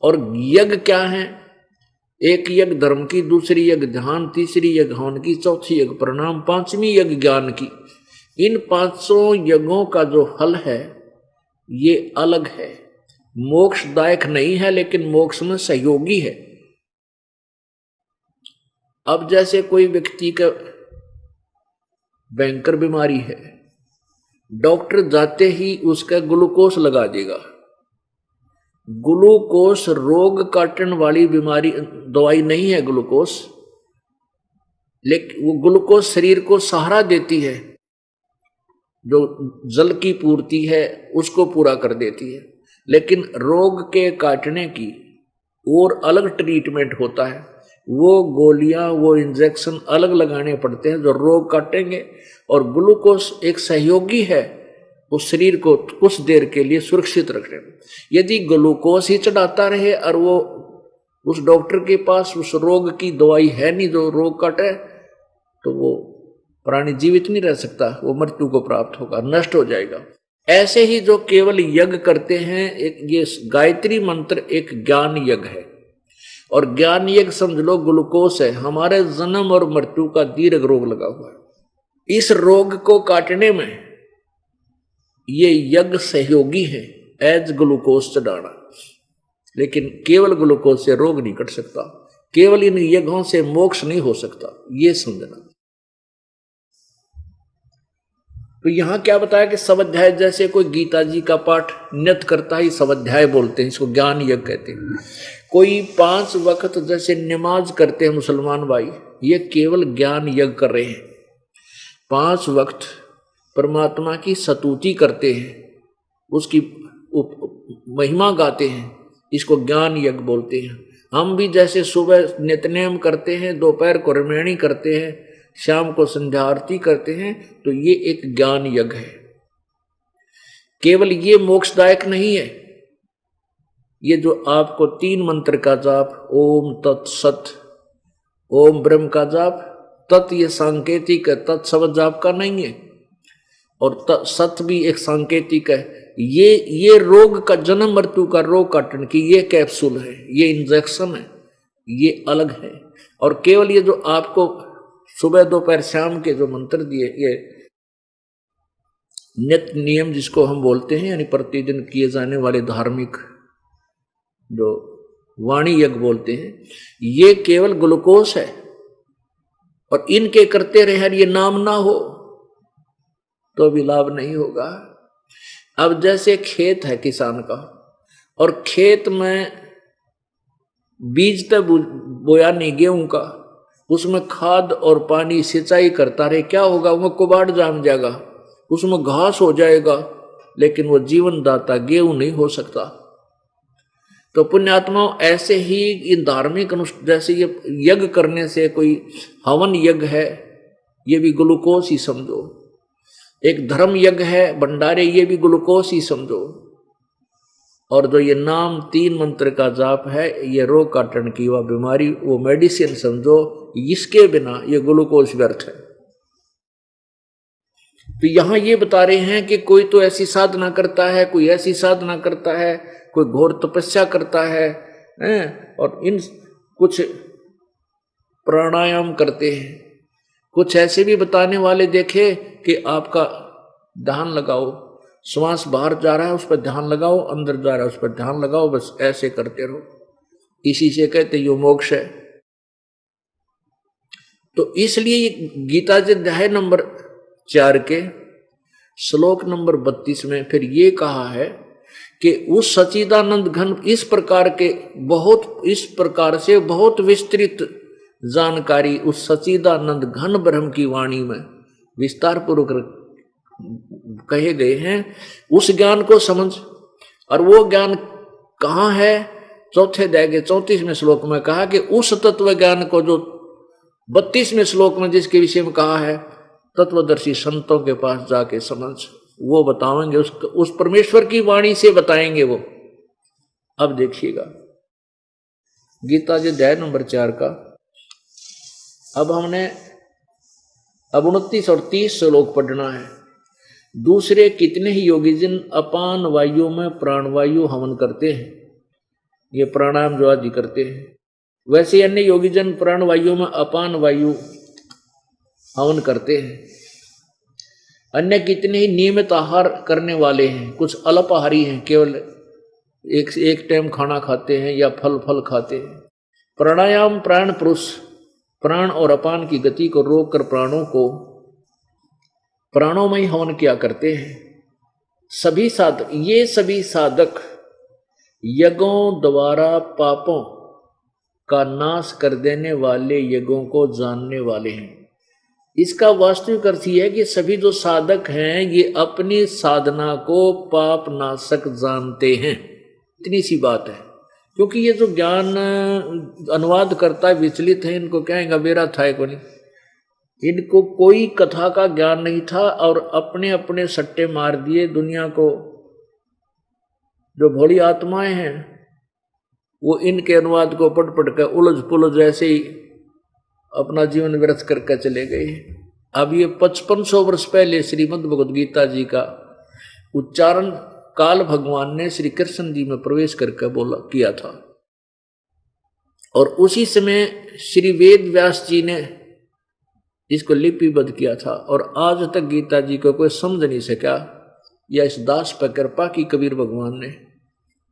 C: और यज्ञ क्या है? एक यज्ञ धर्म की, दूसरी यज्ञ ध्यान, तीसरी यज्ञ हवन की, चौथी यज्ञ प्रणाम, पांचवी यज्ञ ज्ञान की। इन 500 यज्ञों का जो फल है ये अलग है, मोक्षदायक नहीं है, लेकिन मोक्ष में सहयोगी है। अब जैसे कोई व्यक्ति का भयंकर बीमारी है, डॉक्टर जाते ही उसका ग्लूकोज लगा देगा। ग्लूकोज रोग काटने वाली बीमारी दवाई नहीं है ग्लूकोज, लेकिन वो ग्लूकोज शरीर को सहारा देती है, जो जल की पूर्ति है उसको पूरा कर देती है। लेकिन रोग के काटने की और अलग ट्रीटमेंट होता है, वो गोलियां, वो इंजेक्शन अलग लगाने पड़ते हैं जो रोग काटेंगे। और ग्लूकोज एक सहयोगी है उस शरीर को कुछ देर के लिए सुरक्षित रखने में। यदि ग्लूकोज ही चढ़ाता रहे और वो उस डॉक्टर के पास उस रोग की दवाई है नहीं जो रोग काटे, तो वो प्राणी जीवित नहीं रह सकता, वो मृत्यु को प्राप्त होगा, नष्ट हो जाएगा। ऐसे ही जो केवल यज्ञ करते हैं, ये गायत्री मंत्र एक ज्ञान यज्ञ है। और ज्ञान यज्ञ समझ लो ग्लूकोज है, हमारे जन्म और मृत्यु का दीर्घ रोग लगा हुआ है। इस रोग को काटने में ये यज्ञ सहयोगी है, एज ग्लूकोज चढ़ाना। लेकिन केवल ग्लूकोज से रोग नहीं कट सकता, केवल इन यज्ञों से मोक्ष नहीं हो सकता, ये समझना। तो यहां क्या बताया कि स्वाध्याय, जैसे कोई गीता जी का पाठ नित्य करता है, स्वाध्याय बोलते हैं, इसको ज्ञान यज्ञ कहते हैं। कोई 5 वक्त जैसे नमाज करते हैं मुसलमान भाई, ये केवल ज्ञान यज्ञ कर रहे हैं। 5 वक्त परमात्मा की स्तुति करते हैं, उसकी महिमा गाते हैं, इसको ज्ञान यज्ञ बोलते हैं। हम भी जैसे सुबह नित्यनेम करते हैं, दोपहर को रामायणी करते हैं, शाम को संध्या आरती करते हैं, तो ये एक ज्ञान यज्ञ है। केवल ये मोक्षदायक नहीं है, ये जो आपको 3 मंत्र का जाप, ओम तत्सत, ओम ब्रह्म का जाप, तत् ये सांकेतिक है, तत्सव जाप का नहीं है, और सत भी एक सांकेतिक है। ये रोग का, जन्म मृत्यु का रोग काटने की ये कैप्सूल है, ये इंजेक्शन है, ये अलग है। और केवल ये जो आपको सुबह दोपहर शाम के जो मंत्र दिए, ये नित्य नियम जिसको हम बोलते हैं, यानी प्रतिदिन किए जाने वाले धार्मिक जो वाणी यज्ञ बोलते हैं, ये केवल ग्लूकोज है। और इनके करते रहे ये नाम ना हो तो भी लाभ नहीं होगा। अब जैसे खेत है किसान का, और खेत में बीज तो बोया नहीं गेहूं का, उसमें खाद और पानी सिंचाई करता रहे, क्या होगा? वो कुबाड़ जाम जाएगा, उसमें घास हो जाएगा, लेकिन वो जीवन दाता गेहूं नहीं हो सकता। तो पुण्यात्माओं, ऐसे ही इन धार्मिक जैसे ये यज्ञ करने से, कोई हवन यज्ञ है, ये भी ग्लूकोज ही समझो। एक धर्म यज्ञ है भंडारे, ये भी ग्लूकोज ही समझो। और जो ये नाम 3 मंत्र का जाप है, ये रोग काटने की वह बीमारी, वो मेडिसिन समझो। इसके बिना ये ग्लूकोज व्यर्थ है। तो यहां ये बता रहे हैं कि कोई तो ऐसी साधना करता है, कोई ऐसी साधना करता है, कोई घोर तपस्या करता है, और इन कुछ प्राणायाम करते हैं। कुछ ऐसे भी बताने वाले देखे कि आपका ध्यान लगाओ, श्वास बाहर जा रहा है उस पर ध्यान लगाओ, अंदर जा रहा है उस पर ध्यान लगाओ, बस ऐसे करते रहो, इसी से कहते यो मोक्ष है। तो इसलिए गीता जी अध्याय नंबर 4 के श्लोक नंबर 32 में फिर ये कहा है कि उस सच्चिदानंद घन इस प्रकार से बहुत विस्तृत जानकारी उस सच्चिदानंद घन ब्रह्म की वाणी में विस्तार पूर्वक कहे गए हैं। उस ज्ञान को समझ, और वो ज्ञान कहाँ है? चौथे अध्याय के 34वें श्लोक में कहा कि उस तत्व ज्ञान को जो 32वें श्लोक में जिसके विषय में कहा है तत्वदर्शी संतों के पास जाके समझ, वो बताएंगे, उस परमेश्वर की वाणी से बताएंगे वो। अब देखिएगा गीता जी अध्याय नंबर 4 का अब हमने 29 और 30 श्लोक पढ़ना है। दूसरे कितने ही योगी जिन अपान वायु में प्राणवायु हवन करते हैं, ये प्राणायाम जो आदि करते हैं, वैसे अन्य योगी जन प्राणवायु में अपान वायु हवन करते हैं। अन्य कितने ही नियमित आहार करने वाले हैं, कुछ अल्पाहारी हैं, केवल एक टाइम खाना खाते हैं या फल खाते हैं। प्राणायाम प्राण पुरुष प्राण और अपान की गति को रोककर प्राणों में ही हवन किया करते हैं। सभी साधक यज्ञों द्वारा पापों का नाश कर देने वाले यज्ञों को जानने वाले हैं। इसका वास्तविक अर्थ यह है कि सभी जो साधक हैं ये अपनी साधना को पाप नाशक जानते हैं। इतनी सी बात है, क्योंकि ये जो ज्ञान अनुवाद करता है विचलित है, इनको कहेंगे मेरा था को नहीं, इनको कोई कथा का ज्ञान नहीं था और अपने अपने सट्टे मार दिए। दुनिया को जो भोली आत्माएं हैं वो इनके अनुवाद को पढ़ कर उलझ पुलझ ऐसे ही अपना जीवन व्यर्थ करके चले गए। अब ये 5500 वर्ष पहले श्रीमद् भगवद गीता जी का उच्चारण काल भगवान ने श्री कृष्ण जी में प्रवेश करके किया था, और उसी समय श्री वेद व्यास जी ने इसको लिपिबद्ध किया था, और आज तक गीता जी को कोई समझ नहीं सका। या इस दास पर कृपा की कबीर भगवान ने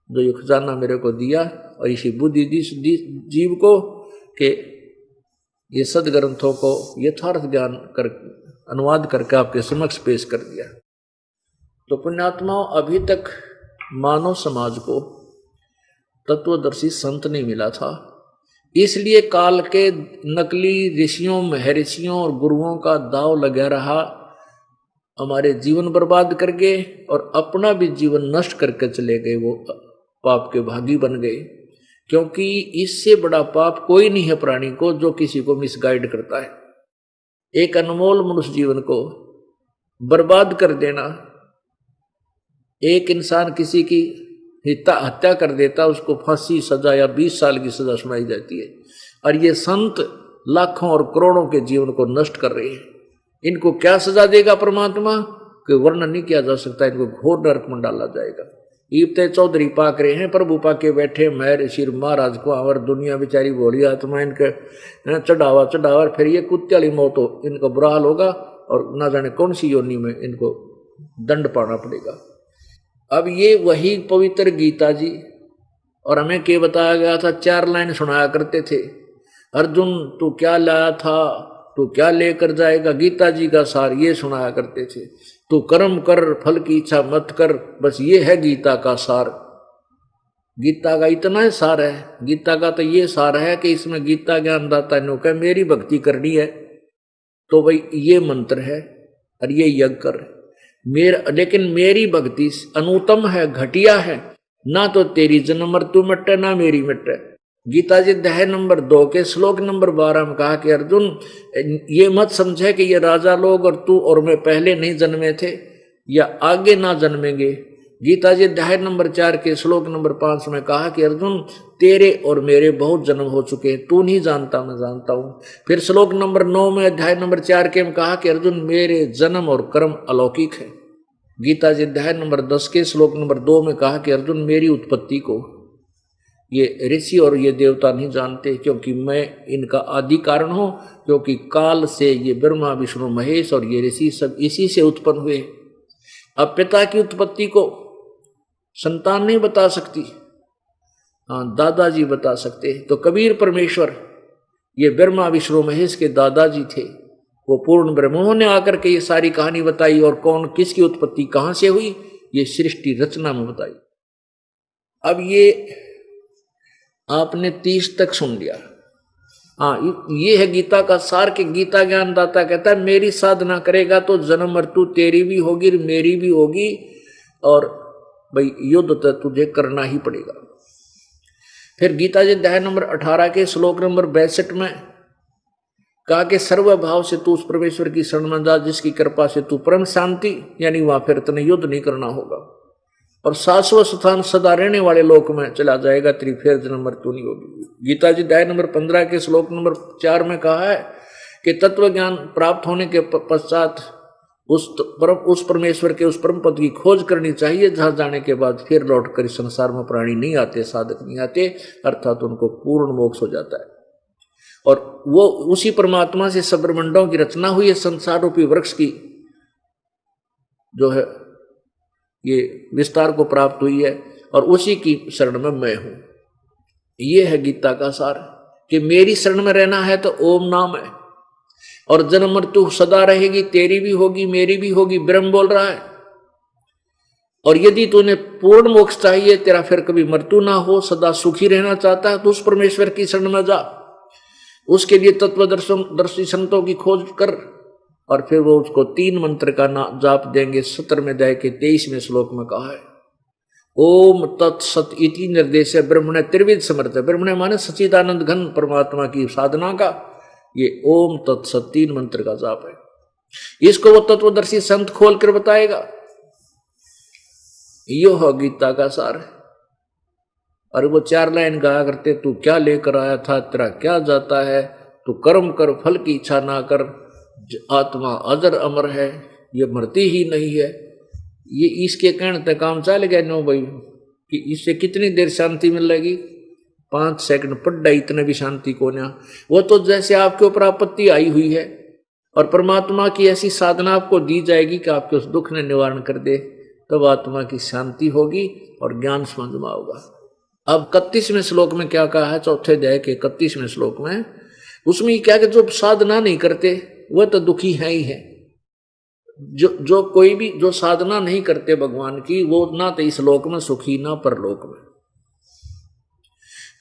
C: जो ये खजाना मेरे को दिया और इसी बुद्धि जीव को के ये सदग्रंथों को यथार्थ ज्ञान कर अनुवाद करके आपके समक्ष पेश कर दिया। तो पुण्यात्माओं, अभी तक मानव समाज को तत्वदर्शी संत नहीं मिला था, इसलिए काल के नकली ऋषियों महर्षियों और गुरुओं का दाव लगा रहा, हमारे जीवन बर्बाद करके और अपना भी जीवन नष्ट करके चले गए। वो पाप के भागी बन गए, क्योंकि इससे बड़ा पाप कोई नहीं है प्राणी को जो किसी को मिसगाइड करता है। एक अनमोल मनुष्य जीवन को बर्बाद कर देना, एक इंसान किसी की हत्या कर देता, उसको फांसी सजा या 20 साल की सजा सुनाई जाती है, और ये संत लाखों और करोड़ों के जीवन को नष्ट कर रहे हैं। इनको क्या सजा देगा परमात्मा कि वर्णन नहीं किया जा सकता। इनको घोर नरक में डाला जाएगा। ईपते चौधरी पाक रहे हैं, प्रभु पाके बैठे महर शिर महाराज को, और दुनिया बेचारी भोली आत्मा इनके चढ़ावा और फिर ये कुत्ते वाली मौत हो, इनको बुरा हाल होगा और ना जाने कौन सी योनि में इनको दंड पाना पड़ेगा। अब ये वही पवित्र गीता जी, और हमें क्या बताया गया था, 4 लाइन सुनाया करते थे, अर्जुन तू क्या लाया था, तू क्या लेकर जाएगा। गीता जी का सार ये सुनाया करते थे, तू कर्म कर फल की इच्छा मत कर, बस ये है गीता का सार। गीता का इतना ही सार है। गीता का तो ये सार है कि इसमें गीता ज्ञानदाता ने कहा मेरी भक्ति करनी है तो भाई ये मंत्र है और ये यज्ञ कर, लेकिन मेरी भक्ति अनुत्तम है, घटिया है, ना तो तेरी जन्म मृत्यु मिटे ना मेरी मिटे। गीता जी अध्याय नंबर 2 के श्लोक नंबर 12 में कहा कि अर्जुन ये मत समझे कि ये राजा लोग और तू और मैं पहले नहीं जन्मे थे या आगे ना जन्मेंगे। गीता जी अध्याय नंबर 4 के श्लोक नंबर 5 में कहा कि अर्जुन तेरे और मेरे बहुत जन्म हो चुके हैं, तू नहीं जानता मैं जानता हूँ। फिर श्लोक नंबर 9 में अध्याय नंबर 4 के में कहा कि अर्जुन मेरे जन्म और कर्म अलौकिक है। गीता जी अध्याय नंबर 10 के श्लोक नंबर 2 में कहा कि अर्जुन मेरी उत्पत्ति को ये ऋषि और ये देवता नहीं जानते, क्योंकि मैं इनका आदि कारण हूं, क्योंकि काल से ये ब्रह्मा विष्णु महेश और ये ऋषि सब इसी से उत्पन्न हुए। अब पिता की उत्पत्ति को संतान नहीं बता सकती, हाँ दादाजी बता सकते। तो कबीर परमेश्वर ये ब्रह्मा विष्णु महेश के दादाजी थे, वो पूर्ण ब्रह्मों ने आकर के ये सारी कहानी बताई, और कौन किसकी उत्पत्ति कहां से हुई ये सृष्टि रचना में बताई। अब ये आपने 30 तक सुन लिया। हाँ, ये है गीता का सार के गीता ज्ञानदाता कहता है मेरी साधना करेगा तो जन्म मृत्यु तेरी भी होगी मेरी भी होगी, और भाई युद्ध तो तुझे करना ही पड़ेगा। फिर गीता जी अध्याय नंबर 18 के श्लोक नंबर 62 में कहा कि सर्वभाव से तू उस परमेश्वर की शरण में जा जिसकी कृपा से तू परम शांति, यानी वहां फिर तने युद्ध नहीं करना होगा और शाश्वत स्थान सदा रहने वाले लोक में चला जाएगा, तेरी फिर जन्म मृत्यु नहीं होगी। गीता जी अध्याय नंबर 15 के श्लोक नंबर 4 में कहा है कि तत्व ज्ञान प्राप्त होने के पश्चात उस परमेश्वर के उस परम पद की खोज करनी चाहिए, जहां जाने के बाद फिर लौटकर इस संसार में प्राणी नहीं आते, साधक नहीं आते, अर्थात उनको पूर्ण मोक्ष हो जाता है। और वो उसी परमात्मा से सब ब्रह्मांडों की रचना हुई है, संसार रूपी वृक्ष की जो है ये विस्तार को प्राप्त हुई है, और उसी की शरण में मैं हूं। ये है गीता का सार कि मेरी शरण में रहना है तो ओम नाम है, और जन्म मृत्यु सदा रहेगी, तेरी भी होगी मेरी भी होगी, ब्रह्म बोल रहा है। और यदि तूने पूर्ण मोक्ष चाहिए, तेरा फिर कभी मृत्यु ना हो, सदा सुखी रहना चाहता है, तो उस परमेश्वर की शरण में जा। उसके लिए तत्वदर्शी संतों की खोज कर, और फिर वो उसको 3 मंत्र का जाप देंगे। 17वें अध्याय के 23वें श्लोक में कहा है ओम तत्सत इति निर्देश है ब्रह्मणे त्रिविध समर्थ। ब्रह्मणे माने सच्चिदानंद घन परमात्मा की साधना का ये ओम तत्सत 3 मंत्र का जाप है। इसको वो तत्वदर्शी संत खोल कर बताएगा। यो है गीता का सार है। और वो 4 लाइन गाया करते, तू क्या लेकर आया था, तेरा क्या जाता है, तू कर्म कर फल की इच्छा ना कर, आत्मा अजर अमर है, ये मरती ही नहीं है। ये इसके कहने तक काम चल गया नो भाई कि इससे कितनी देर शांति मिलेगी, 5 सेकंड पढ़ा इतने भी शांति को ना। वो तो जैसे आपके ऊपर आपत्ति आई हुई है और परमात्मा की ऐसी साधना आपको दी जाएगी कि आपके उस दुख ने निवारण कर दे, तब आत्मा की शांति होगी और ज्ञान समझ में होगा। अब 31वें श्लोक में क्या कहा है, 4थे अध्याय के 31वें श्लोक में, उसमें क्या कि जो साधना नहीं करते वह तो दुखी है ही है। जो कोई भी जो साधना नहीं करते भगवान की, वो ना तो इस लोक में सुखी ना परलोक में।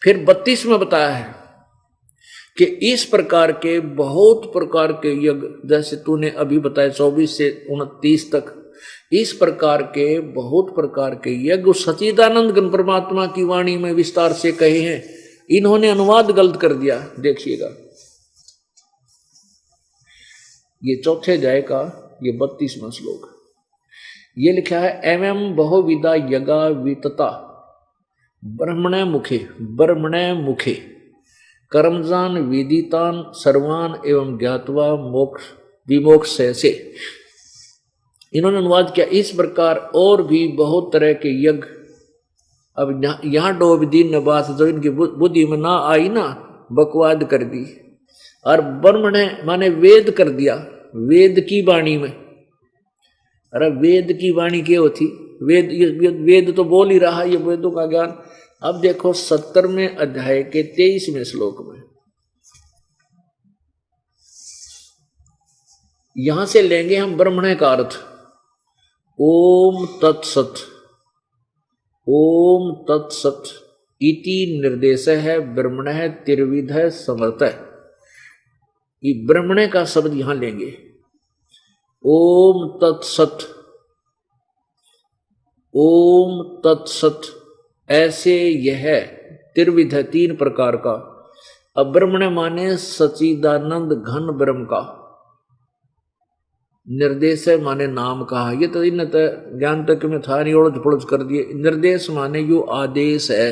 C: फिर 32 में बताया है कि इस प्रकार के बहुत प्रकार के यज्ञ, जैसे तूने अभी बताया 24 से 29 तक, इस प्रकार के बहुत प्रकार के यज्ञ सच्चिदानंद घन परमात्मा की वाणी में विस्तार से कहे हैं। इन्होंने अनुवाद गलत कर दिया। देखिएगा ये 4थे अध्याय का ये 32वां श्लोक, ये लिखा है एवं बहुविधा यज्ञा वितता ब्रह्मणे मुखे कर्मजान विदितान सर्वान एवं ज्ञातवा मोक्ष विमोक्ष से। इन्होंने अनुवाद किया इस प्रकार और भी बहुत तरह के यज्ञ। अब यहाँ डोब दी नबास जो इनकी बुद्धि में ना आई ना, बकवाद कर दी। और ब्रह्मणे माने वेद कर दिया, वेद की वाणी में। अरे वेद की वाणी क्या होती, वेद तो बोल ही रहा, ये वेदों का ज्ञान। अब देखो 70वें अध्याय के 23वें श्लोक में, यहां से लेंगे हम ब्रह्मणे का अर्थ। ओम तत्सत इति निर्देश है ब्रह्मणे त्रिविध समर्थ। ये ब्रह्मणे का शब्द यहां लेंगे। ओम तत्सत ऐसे यह त्रिविध 3 प्रकार का। अब ब्रह्मणे माने सच्चिदानंद घन ब्रह्म का, निर्देश माने नाम कहा। ये तो इन ज्ञान तक में था नहीं, उलझ पुलझ कर दिए। निर्देश माने यो आदेश है।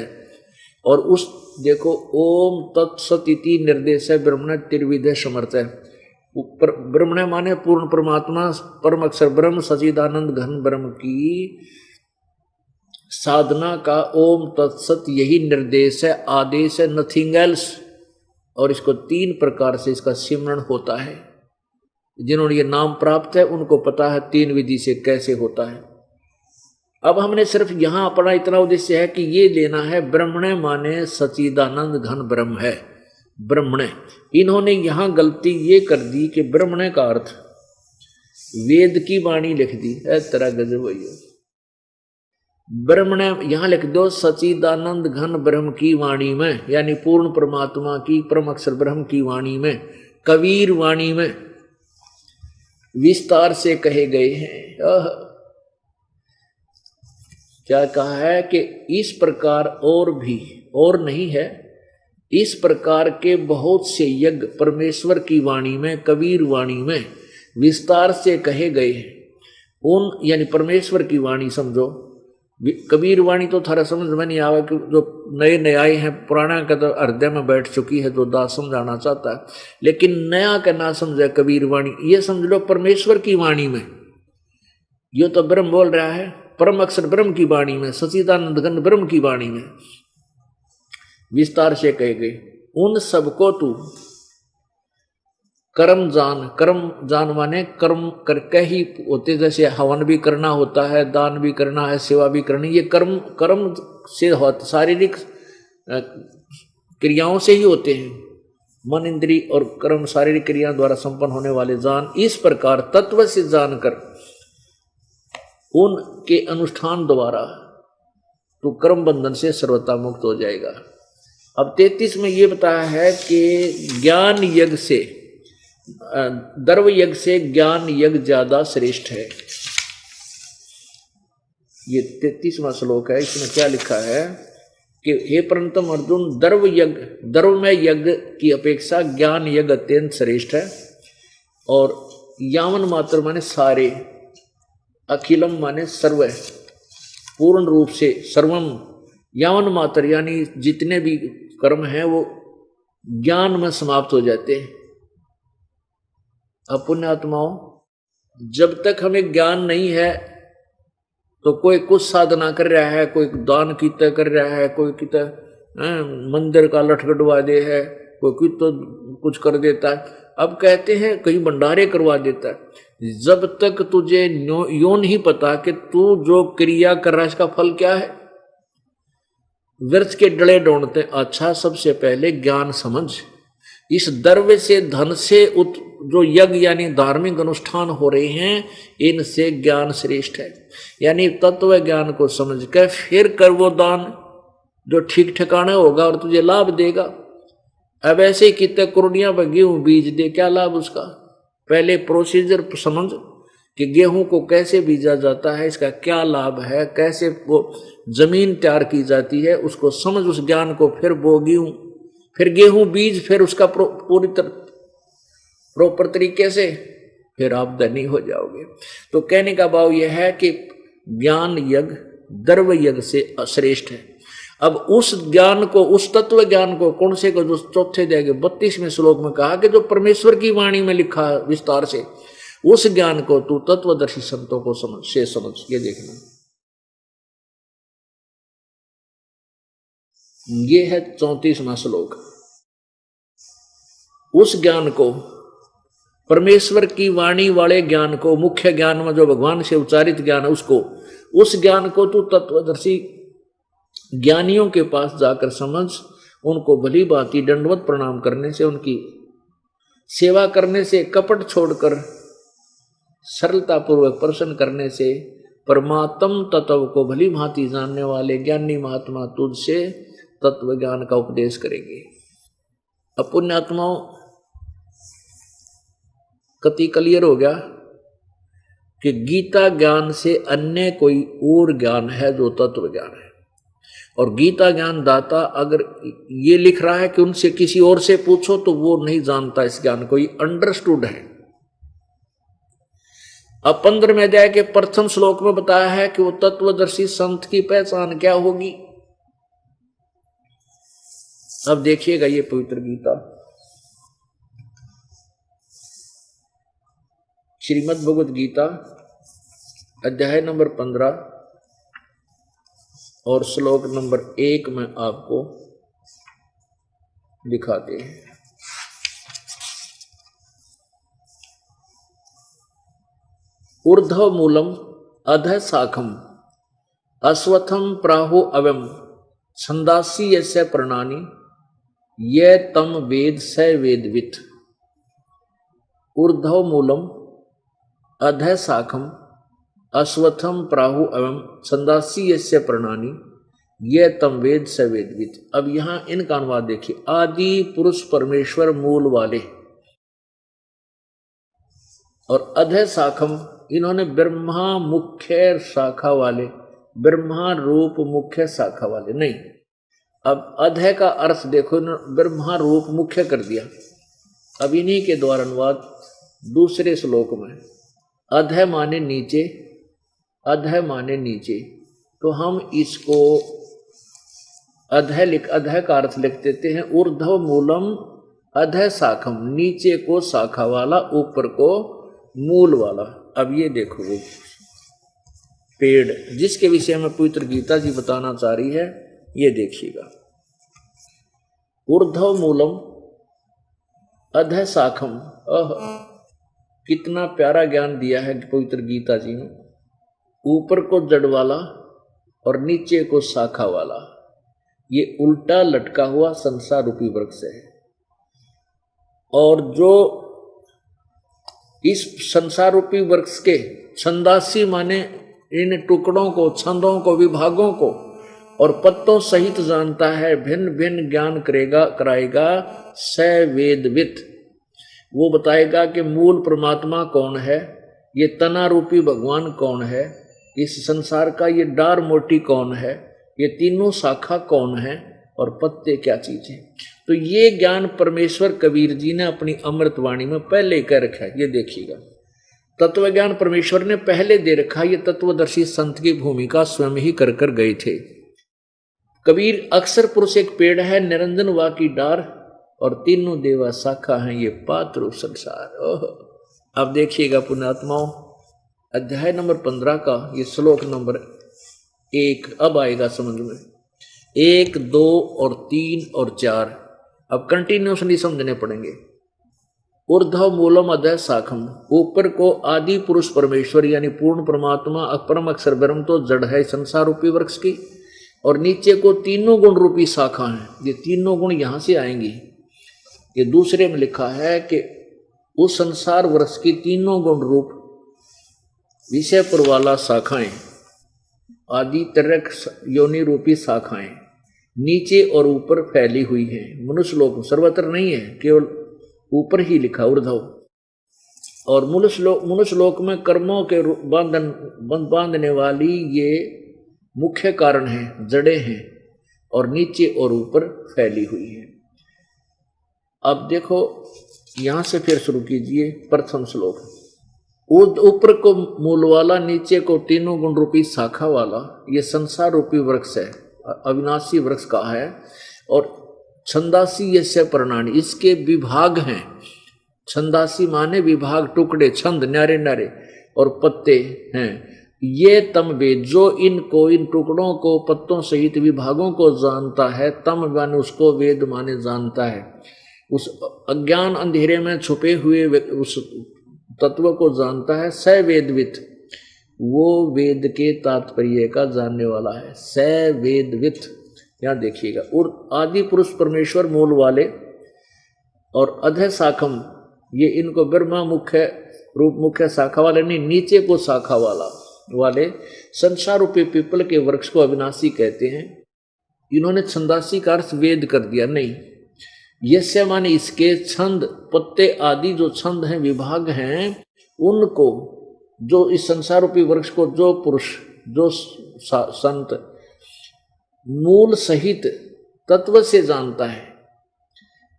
C: और उस देखो ओम तत्सत इति निर्देश है ब्रह्मणे त्रिविध समर्थ है। ब्रह्मणे माने पूर्ण परमात्मा परम अक्षर ब्रह्म सच्चिदानंद घन ब्रह्म की साधना का ओम तत्सत यही निर्देश है, आदेश है, नथिंग एल्स। और इसको 3 प्रकार से इसका सिमरण होता है। जिन्होंने ये नाम प्राप्त है उनको पता है 3 विधि से कैसे होता है। अब हमने सिर्फ यहां अपना इतना उद्देश्य है कि ये लेना है ब्रह्मणे माने सच्चिदानंद घन ब्रह्म है, ब्रह्मणे। इन्होंने यहां गलती ये कर दी कि ब्रह्मणे का अर्थ वेद की वाणी लिख दी है, तरह गजब है। ब्रह्मणे यहां लिख दो सच्चिदानंद घन ब्रह्म की वाणी में, यानी पूर्ण परमात्मा की परम अक्षर ब्रह्म की वाणी में, कबीर वाणी में विस्तार से कहे गए हैं। क्या कहा है कि इस प्रकार और भी, और नहीं है, इस प्रकार के बहुत से यज्ञ परमेश्वर की वाणी में, कबीर वाणी में विस्तार से कहे गए हैं। उन यानी परमेश्वर की वाणी समझो, कबीर वाणी तो थारा समझ में नहीं आवा कि जो नए नए आए हैं, पुराना का तो हृदय में बैठ चुकी है जो दास समझाना चाहता है, लेकिन नया का ना समझे कबीर वाणी। ये समझ लो परमेश्वर की वाणी में, ये तो ब्रह्म बोल रहा है, परम अक्षर ब्रह्म की वाणी में, सच्चिदानंद घन ब्रह्म की वाणी में विस्तार से कहे गए। उन सबको तू कर्म जान माने कर्म करके ही होते, जैसे हवन भी करना होता है, दान भी करना है, सेवा भी करनी, ये कर्म से होते, शारीरिक क्रियाओं से ही होते हैं। मन इंद्री और कर्म शारीरिक क्रियाओं द्वारा संपन्न होने वाले जान, इस प्रकार तत्व से जानकर उनके अनुष्ठान द्वारा तो कर्म बंधन से सर्वथा मुक्त हो जाएगा। अब 33 में ये बताया है कि ज्ञान यज्ञ से, द्रव्य यज्ञ से ज्ञान यज्ञ ज्यादा श्रेष्ठ है। ये 33वां श्लोक है। इसमें क्या लिखा है कि हे परंतम अर्जुन, द्रव्य में यज्ञ की अपेक्षा ज्ञान यज्ञ अत्यंत श्रेष्ठ है। और यावन मात्र माने सारे, अखिलम माने सर्व, पूर्ण रूप से, सर्वम यावन मात्र यानी जितने भी कर्म हैं वो ज्ञान में समाप्त हो जाते हैं। अब पुण्यात्माओं, जब तक हमें ज्ञान नहीं है तो कोई कुछ साधना कर रहा है, कोई दान कीर्तन कर रहा है, कोई कीर्तन मंदिर का लठगढ़वा दे है, कोई कीर्तन कुछ कर देता है। अब कहते हैं कहीं भंडारे करवा देता है। जब तक तुझे यो नहीं पता कि तू जो क्रिया कर रहा है इसका फल क्या है, व्यर्थ के डले ढूंढते। अच्छा, सबसे पहले ज्ञान समझ। इस द्रव्य से, धन से जो यज्ञ यानी धार्मिक अनुष्ठान हो रहे हैं, इनसे ज्ञान श्रेष्ठ है। यानी तत्व ज्ञान को समझ कर फिर कर वो दान जो ठीक ठिकाना होगा और तुझे लाभ देगा। अब ऐसे कितने करोड़ियां पर गेहूं बीज दे, क्या लाभ उसका? पहले प्रोसीजर समझ कि गेहूं को कैसे बीजा जाता है, इसका क्या लाभ है, कैसे वो जमीन तैयार की जाती है, उसको समझ, उस ज्ञान को फिर बो गेहूं, फिर गेहूं बीज, फिर उसका पूरी प्रॉपर तरीके से, फिर आप धनी हो जाओगे। तो कहने का भाव यह है कि ज्ञान यज्ञ द्रव्य यज्ञ से श्रेष्ठ है। अब उस ज्ञान को, उस तत्व ज्ञान को कौन से को, जो चौथे अध्याय के 32वें श्लोक में कहा कि जो परमेश्वर की वाणी में लिखा विस्तार से, उस ज्ञान को तू तत्वदर्शी संतों को समझ। ये देखना, ये है 34वां श्लोक। उस ज्ञान को, परमेश्वर की वाणी वाले ज्ञान को, मुख्य ज्ञान में जो भगवान से उच्चारित ज्ञान है उसको, उस ज्ञान को तू तत्वदर्शी ज्ञानियों के पास जाकर समझ। उनको भली भांति दंडवत प्रणाम करने से, उनकी सेवा करने से, कपट छोड़कर सरलता पूर्वक प्रसन्न करने से परमात्म तत्व को भली भांति जानने वाले ज्ञानी महात्मा तुझसे तत्व ज्ञान का उपदेश करेंगे। अब पुण्यात्माओं, कति क्लियर हो गया कि गीता ज्ञान से अन्य कोई और ज्ञान है जो तत्व ज्ञान है। और गीता ज्ञान दाता अगर ये लिख रहा है कि उनसे किसी और से पूछो, तो वो नहीं जानता इस ज्ञान को, ये अंडरस्टूड है। अब 15वें अध्याय के प्रथम श्लोक में बताया है कि वो तत्वदर्शी संत की पहचान क्या होगी। अब देखिएगा ये पवित्र गीता, श्रीमद् भगवद गीता अध्याय नंबर 15 और श्लोक नंबर 1 में आपको दिखाते हैं। ऊर्ध्व मूलम अधः शाखम अश्वत्थम प्राहु अवम छंदासी यस्य प्रणानि ये तम वेद स वेदवित्। ऊर्ध्व मूलम अधः शाखम अश्वत्थम प्राहु एवं छंदासी यस्य प्रणानि ये तम वेद स वेदवित्। अब यहां इनका अनुवाद देखिए। आदि पुरुष परमेश्वर मूल वाले, और अधः शाखम, इन्होंने ब्रह्मा मुख्य शाखा वाले, ब्रह्मा रूप मुख्य शाखा वाले नहीं। अब अधय का अर्थ देखो, ब्रह्मा रूप मुख्य कर दिया। अब इन्हीं के द्वारा अनुवाद दूसरे श्लोक में, अधय माने नीचे, अधय माने नीचे, तो हम इसको अधय का अर्थ लिख देते हैं ऊर्ध्व मूलम अधय शाखम, नीचे को शाखा वाला, ऊपर को मूल वाला। अब ये देखो वो पेड़ जिसके विषय में पवित्र गीता जी बताना चाह रही है, ये देखिएगा, ऊर्ध्व मूलम अधय शाखम। कितना प्यारा ज्ञान दिया है पवित्र गीता जी ने। ऊपर को जड़ वाला और नीचे को शाखा वाला, ये उल्टा लटका हुआ संसार रूपी वृक्ष है। और जो इस संसार रूपी वृक्ष के छंदासी माने इन टुकड़ों को, छंदों को, विभागों को और पत्तों सहित जानता है, भिन्न भिन्न ज्ञान कराएगा स वेदवित। वो बताएगा कि मूल परमात्मा कौन है, ये तना रूपी भगवान कौन है, इस संसार का ये डार मोटी कौन है, ये तीनों शाखा कौन है और पत्ते क्या चीज है। तो ये ज्ञान परमेश्वर कबीर जी ने अपनी अमृतवाणी में पहले कह रखा है। ये देखिएगा, तत्व ज्ञान परमेश्वर ने पहले दे रखा। ये तत्वदर्शी संत की भूमिका स्वयं ही कर कर गए थे। कबीर अक्षर पुरुष एक पेड़ है, निरंजन वा की डार और तीनों देवा शाखा हैं, ये पात्र संसार। अब देखिएगा पुण्यात्माओं, अध्याय नंबर 15 का ये श्लोक नंबर 1 अब आएगा समझ में। 1, 2 और 3 और 4 अब कंटिन्यूसली समझने पड़ेंगे। ऊर्ध्व मूलम अधय शाखम, ऊपर को आदि पुरुष परमेश्वर यानी पूर्ण परमात्मा अपरम अक्षर ब्रह्म तो जड़ है संसार रूपी वृक्ष की, और नीचे को तीनों गुण रूपी शाखा है। ये तीनों गुण यहां से आएंगी। ये दूसरे में लिखा है कि उस संसार वृक्ष की तीनों गुण रूप विषय पर वाला शाखाएं, आदि तरक योनि रूपी शाखाएं नीचे और ऊपर फैली हुई हैं। मनुष्य लोक सर्वत्र नहीं है, केवल ऊपर ही लिखा ऊर्ध्व। और मनुष्य लोक में कर्मों के बांधने वाली ये मुख्य कारण है, जड़ें हैं, और नीचे और ऊपर फैली हुई है। अब देखो यहां से फिर शुरू कीजिए प्रथम श्लोक। ऊपर को मूल वाला, नीचे को तीनों गुण रूपी शाखा वाला, ये संसार रूपी वृक्ष है, अविनाशी वृक्ष का है। और छंदासी यस्य प्रणाली, इसके विभाग हैं। छंदासी माने विभाग, टुकड़े, छंद, न्यारे न्यारे, और पत्ते हैं। ये तम वेद, जो इनको, इन टुकड़ों को, पत्तों सहित विभागों को जानता है, तम माने उसको, वेद माने जानता है। उस अज्ञान अंधेरे में छुपे हुए उस तत्व को जानता है। स वेदवित, वो वेद के तात्पर्य का जानने वाला है। स वेदवित, यहां देखिएगा। और आदि पुरुष परमेश्वर मूल वाले, और अधय शाखम, ये इनको ब्रह्मा मुख्य रूप मुख्य शाखा वाले नहीं, नीचे को शाखा वाले संसार रूपी पीपल के वृक्ष को अविनाशी कहते हैं। इन्होंने छंदासी का अर्थ वेद कर दिया, नहीं। यस्य माने इसके, छंद, पत्ते आदि जो छंद हैं, विभाग हैं, उनको, जो इस संसार रूपी वृक्ष को जो पुरुष, जो संत मूल सहित तत्व से जानता है,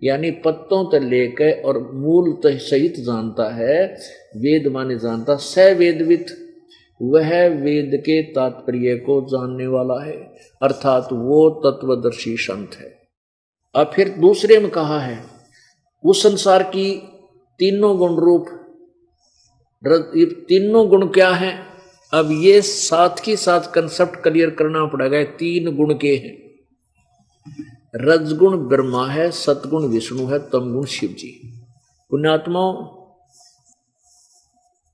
C: यानी पत्तों तक लेकर और मूल सहित जानता है, वेद माने जानता। स वेदवित, वह वेद के तात्पर्य को जानने वाला है, अर्थात वो तत्वदर्शी संत है। अब फिर दूसरे में कहा है, उस संसार की तीनों गुण रूप, ये तीनों गुण क्या हैं? अब ये साथ ही साथ कंसेप्ट क्लियर करना पड़ेगा। 3 गुण के हैं। रजगुण ब्रह्मा है, सतगुण विष्णु है, तमगुण शिव जी। पुण्यात्माओं,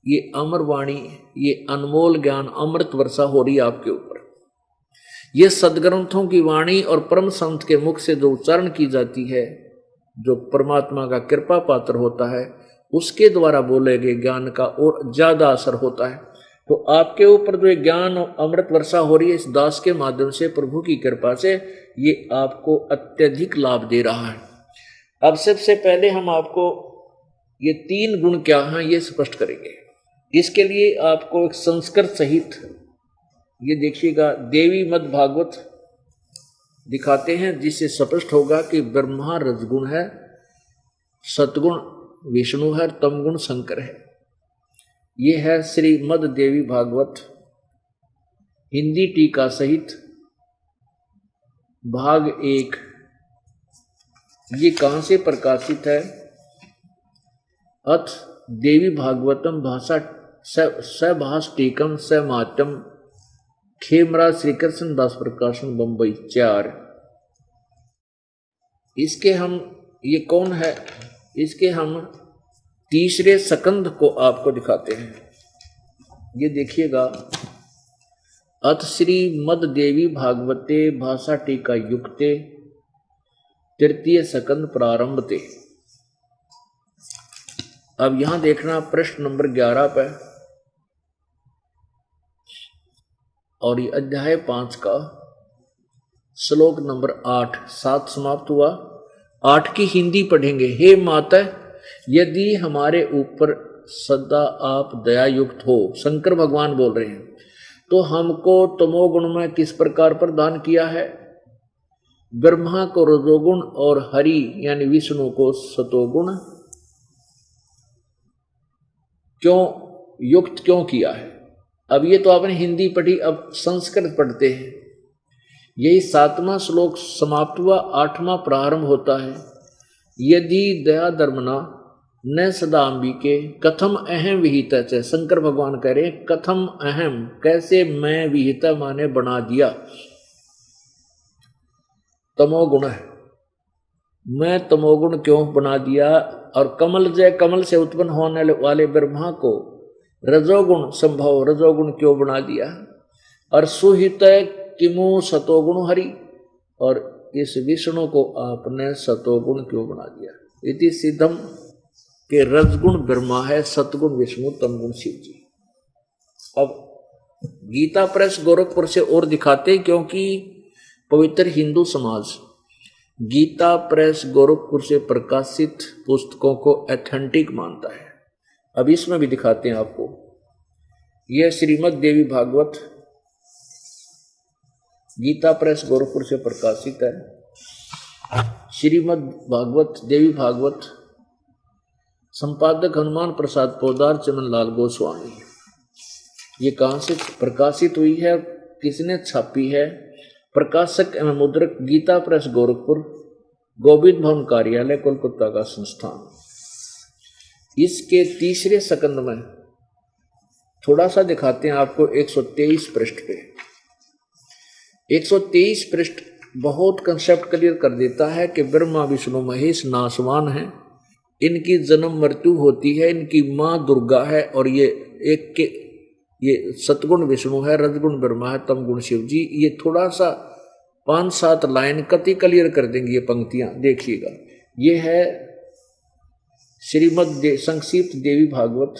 C: ये अमर वाणी, ये अनमोल ज्ञान अमृत वर्षा हो रही है आपके ऊपर। ये सदग्रंथों की वाणी और परम संत के मुख से जो उच्चारण की जाती है, जो परमात्मा का कृपा पात्र होता है, उसके द्वारा बोले गए ज्ञान का और ज्यादा असर होता है। तो आपके ऊपर जो ज्ञान अमृत वर्षा हो रही है इस दास के माध्यम से, प्रभु की कृपा से, ये आपको अत्यधिक लाभ दे रहा है। अब सबसे पहले हम आपको ये 3 गुण क्या हैं ये स्पष्ट करेंगे। इसके लिए आपको एक संस्कृत सहित, ये देखिएगा, देवी मद भागवत दिखाते हैं, जिससे स्पष्ट होगा कि ब्रह्मा रजगुण है, सतगुण विष्णु है, तमगुण शंकर है। ये है श्रीमद् देवी भागवत हिंदी टीका सहित भाग 1। ये कहां से प्रकाशित है? अथ देवी भागवतम भाषा सभाष टीकम समाटम खेमरा श्री कृष्ण दास प्रकाशन बंबई 4। इसके हम, ये कौन है, इसके हम तीसरे सकंद को आपको दिखाते हैं। ये देखिएगा, अथ श्रीमद् देवी भागवते भाषा टीका युक्ते तृतीय सकंद प्रारंभते। अब यहां देखना प्रश्न नंबर 11 पे, और ये अध्याय 5 का श्लोक नंबर 8 7 समाप्त हुआ। 8 की हिंदी पढ़ेंगे। हे माता, यदि हमारे ऊपर सदा आप दया युक्त हो, शंकर भगवान बोल रहे हैं, तो हमको तमोगुण में किस प्रकार प्रदान किया है? ब्रह्मा को रजोगुण और हरि यानी विष्णु को सतोगुण क्यों युक्त क्यों किया है? अब ये तो आपने हिंदी पढ़ी, अब संस्कृत पढ़ते हैं। यही 7वां श्लोक समाप्त हुआ, 8वां प्रारंभ होता है। यदि दया धर्मना न सदाम्बिके कथम अहम विहिता च। शंकर भगवान कह रहे हैं कथम अहम, कैसे मैं विहिता माने बना दिया। तमोगुण है, मैं तमोगुण क्यों बना दिया? और कमल जय, कमल से उत्पन्न होने वाले ब्रह्मा को रजोगुण संभव रजोगुण क्यों बना दिया? और सुहित किमु सतोगुण हरि, और इस विष्णु को आपने सतोगुण क्यों बना दिया? इति सिद्धम के रजगुण ब्रह्मा है, सतगुण विष्णु, तमगुण शिव जी। अब गीता प्रेस गोरखपुर से और दिखाते, क्योंकि पवित्र हिंदू समाज गीता प्रेस गोरखपुर से प्रकाशित पुस्तकों को ऑथेंटिक मानता है। अब इसमें भी दिखाते हैं आपको। यह श्रीमद् देवी भागवत गीता प्रेस गोरखपुर से प्रकाशित है। श्रीमद् भागवत देवी भागवत संपादक हनुमान प्रसाद पोदार चमन लाल गोस्वामी। ये कहां से प्रकाशित हुई है, किसने छापी है? प्रकाशक एवं मुद्रक गीता प्रेस गोरखपुर, गोविंद भवन कार्यालय कोलकाता का संस्थान। इसके तीसरे सकंद में थोड़ा सा दिखाते हैं आपको। 123 पृष्ठ पे 123 पृष्ठ बहुत कंसेप्ट क्लियर कर देता है कि ब्रह्मा विष्णु महेश नासवान हैं, इनकी जन्म मृत्यु होती है, इनकी माँ दुर्गा है, और ये सतगुण विष्णु है, रजगुण ब्रह्मा है, तमगुण शिव जी। ये थोड़ा सा 5-7 लाइन कति क्लियर कर देंगे ये पंक्तियां, देखिएगा। ये है श्रीमद् संक्षिप्त देवी भागवत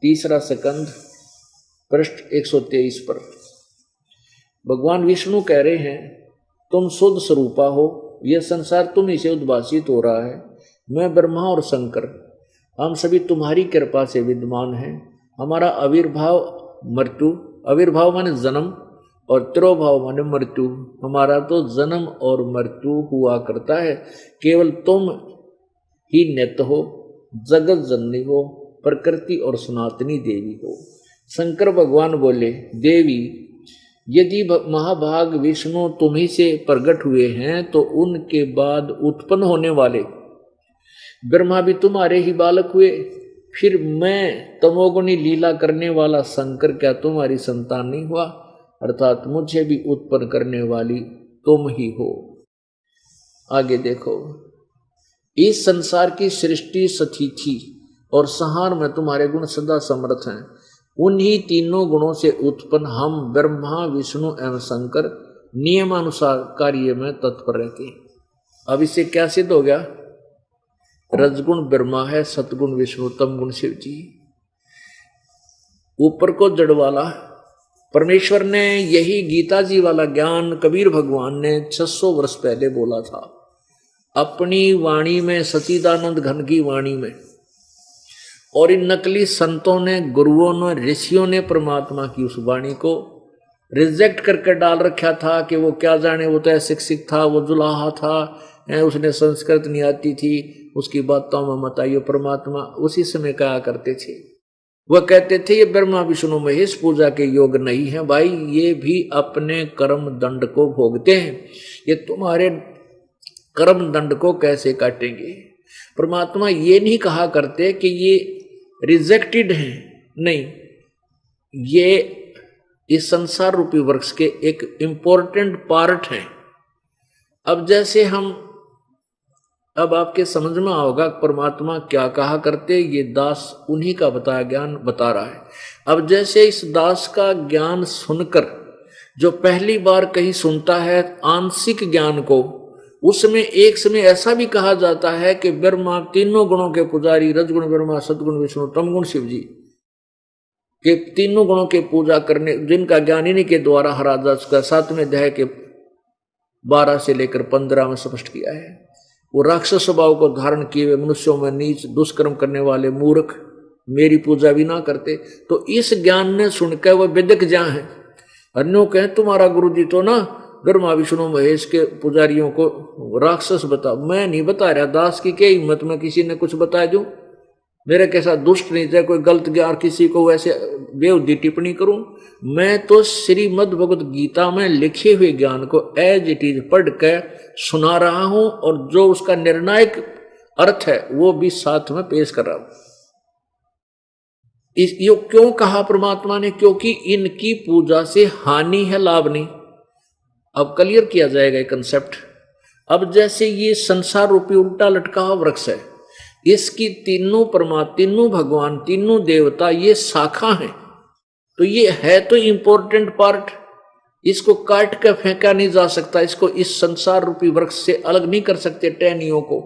C: तीसरा सकंद पृष्ठ 123 पर भगवान विष्णु कह रहे हैं, तुम शुद्ध स्वरूपा हो, यह संसार तुम ही से उद्भासित हो रहा है। मैं ब्रह्मा और शंकर हम सभी तुम्हारी कृपा से विद्यमान हैं। हमारा आविर्भाव मृत्यु, आविर्भाव माने जन्म और तिरोभाव माने मृत्यु। हमारा तो जन्म और मृत्यु हुआ करता है, केवल तुम ही नित्य हो, जगत जननी हो, प्रकृति और सनातनी देवी हो। शंकर भगवान बोले, देवी यदि महाभाग विष्णु तुम्ही से प्रकट हुए हैं, तो उनके बाद उत्पन्न होने वाले ब्रह्मा भी तुम्हारे ही बालक हुए। फिर मैं तमोगुणी लीला करने वाला शंकर क्या तुम्हारी संतान नहीं हुआ? अर्थात मुझे भी उत्पन्न करने वाली तुम ही हो। आगे देखो, इस संसार की सृष्टि स्थिति और संहार में तुम्हारे गुण सदा समर्थ हैं। उन्हीं तीनों गुणों से उत्पन्न हम ब्रह्मा विष्णु एवं शंकर नियमानुसार कार्य में तत्पर रहते हैं। अब इससे क्या सिद्ध हो गया? रजगुण ब्रह्मा है, सतगुण विष्णु, तमगुण शिव जी। ऊपर को जड़ वाला परमेश्वर ने यही गीता जी वाला ज्ञान कबीर भगवान ने 600 वर्ष पहले बोला था अपनी वाणी में, सच्चिदानंद घन की वाणी में। और इन नकली संतों ने, गुरुओं ने, ऋषियों ने परमात्मा की उस वाणी को रिजेक्ट करके डाल रखा था कि वो क्या जाने, वो तो शिक्षित था, वो जुलाहा था, उसने संस्कृत नहीं आती थी, उसकी बातों में मत आइयो। परमात्मा उसी समय कहा करते थे, वह कहते थे ये ब्रह्मा विष्णु महेश पूजा के योग नहीं है भाई, ये भी अपने कर्म दंड को भोगते हैं, ये तुम्हारे कर्म दंड को कैसे काटेंगे। परमात्मा ये नहीं कहा करते कि ये रिजेक्टेड हैं, नहीं, ये इस संसार रूपी वृक्ष के एक इंपॉर्टेंट पार्ट हैं। अब जैसे अब आपके समझ में आओगा परमात्मा क्या कहा करते, ये दास उन्हीं का बताया ज्ञान बता रहा है। अब जैसे इस दास का ज्ञान सुनकर जो पहली बार कहीं सुनता है आंशिक ज्ञान को, उसमें एक समय ऐसा भी कहा जाता है कि ब्रह्मा तीनों गुणों के पुजारी, रजगुण ब्रह्मा, सदगुण विष्णु, तमगुण शिव जी के तीनों गुणों के पूजा करने, जिनका ज्ञान इन्हीं के द्वारा हरा जा चुका। 7वें अध्याय के 12 से लेकर 15 में स्पष्ट किया है। वो राक्षस स्वभाव को धारण किए हुए मनुष्यों में नीच दुष्कर्म करने वाले मूर्ख मेरी पूजा भी ना करते, तो इस ज्ञान ने सुनकर वह विदक जहां है। अन्यों कहें तुम्हारा गुरु जी तो ना ब्रह्मा विष्णु महेश के पुजारियों को राक्षस बता, मैं नहीं बता रहा, दास की क्या हिम्मत में किसी ने कुछ बता दूं, मेरे कैसा दुष्ट नहीं था कोई गलत ज्ञान किसी को वैसे बेहुदी टिप्पणी करूं। मैं तो श्रीमद् भगवत गीता में लिखे हुए ज्ञान को एज इट इज पढ़ कर सुना रहा हूं, और जो उसका निर्णायक अर्थ है वो भी साथ में पेश कर रहा हूं। ये क्यों कहा परमात्मा ने, क्योंकि इनकी पूजा से हानि है, लाभ नहीं। अब क्लियर किया जाएगा ये कंसेप्ट। अब जैसे ये संसार रूपी उल्टा लटका हुआ वृक्ष है, इसकी तीनों परमात्मा, तीनों भगवान, तीनों देवता ये शाखा हैं, तो ये है तो इंपॉर्टेंट पार्ट, इसको काट कर फेंका नहीं जा सकता, इसको इस संसार रूपी वृक्ष से अलग नहीं कर सकते टहनियों को,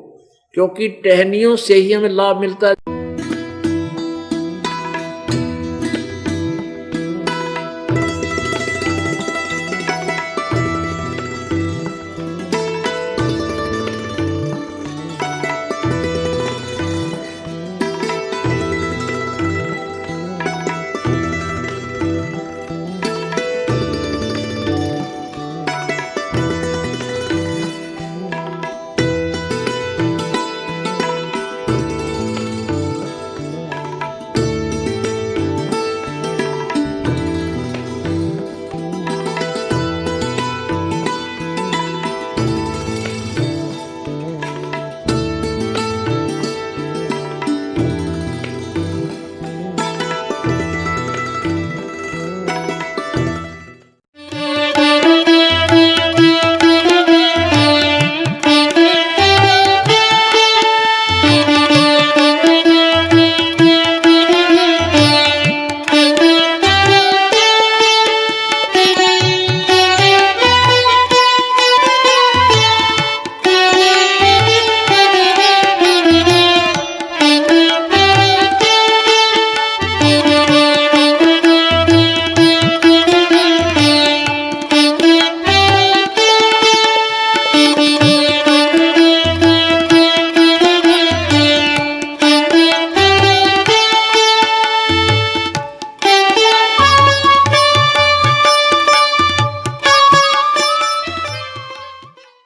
C: क्योंकि टहनियों से ही हमें लाभ मिलता है।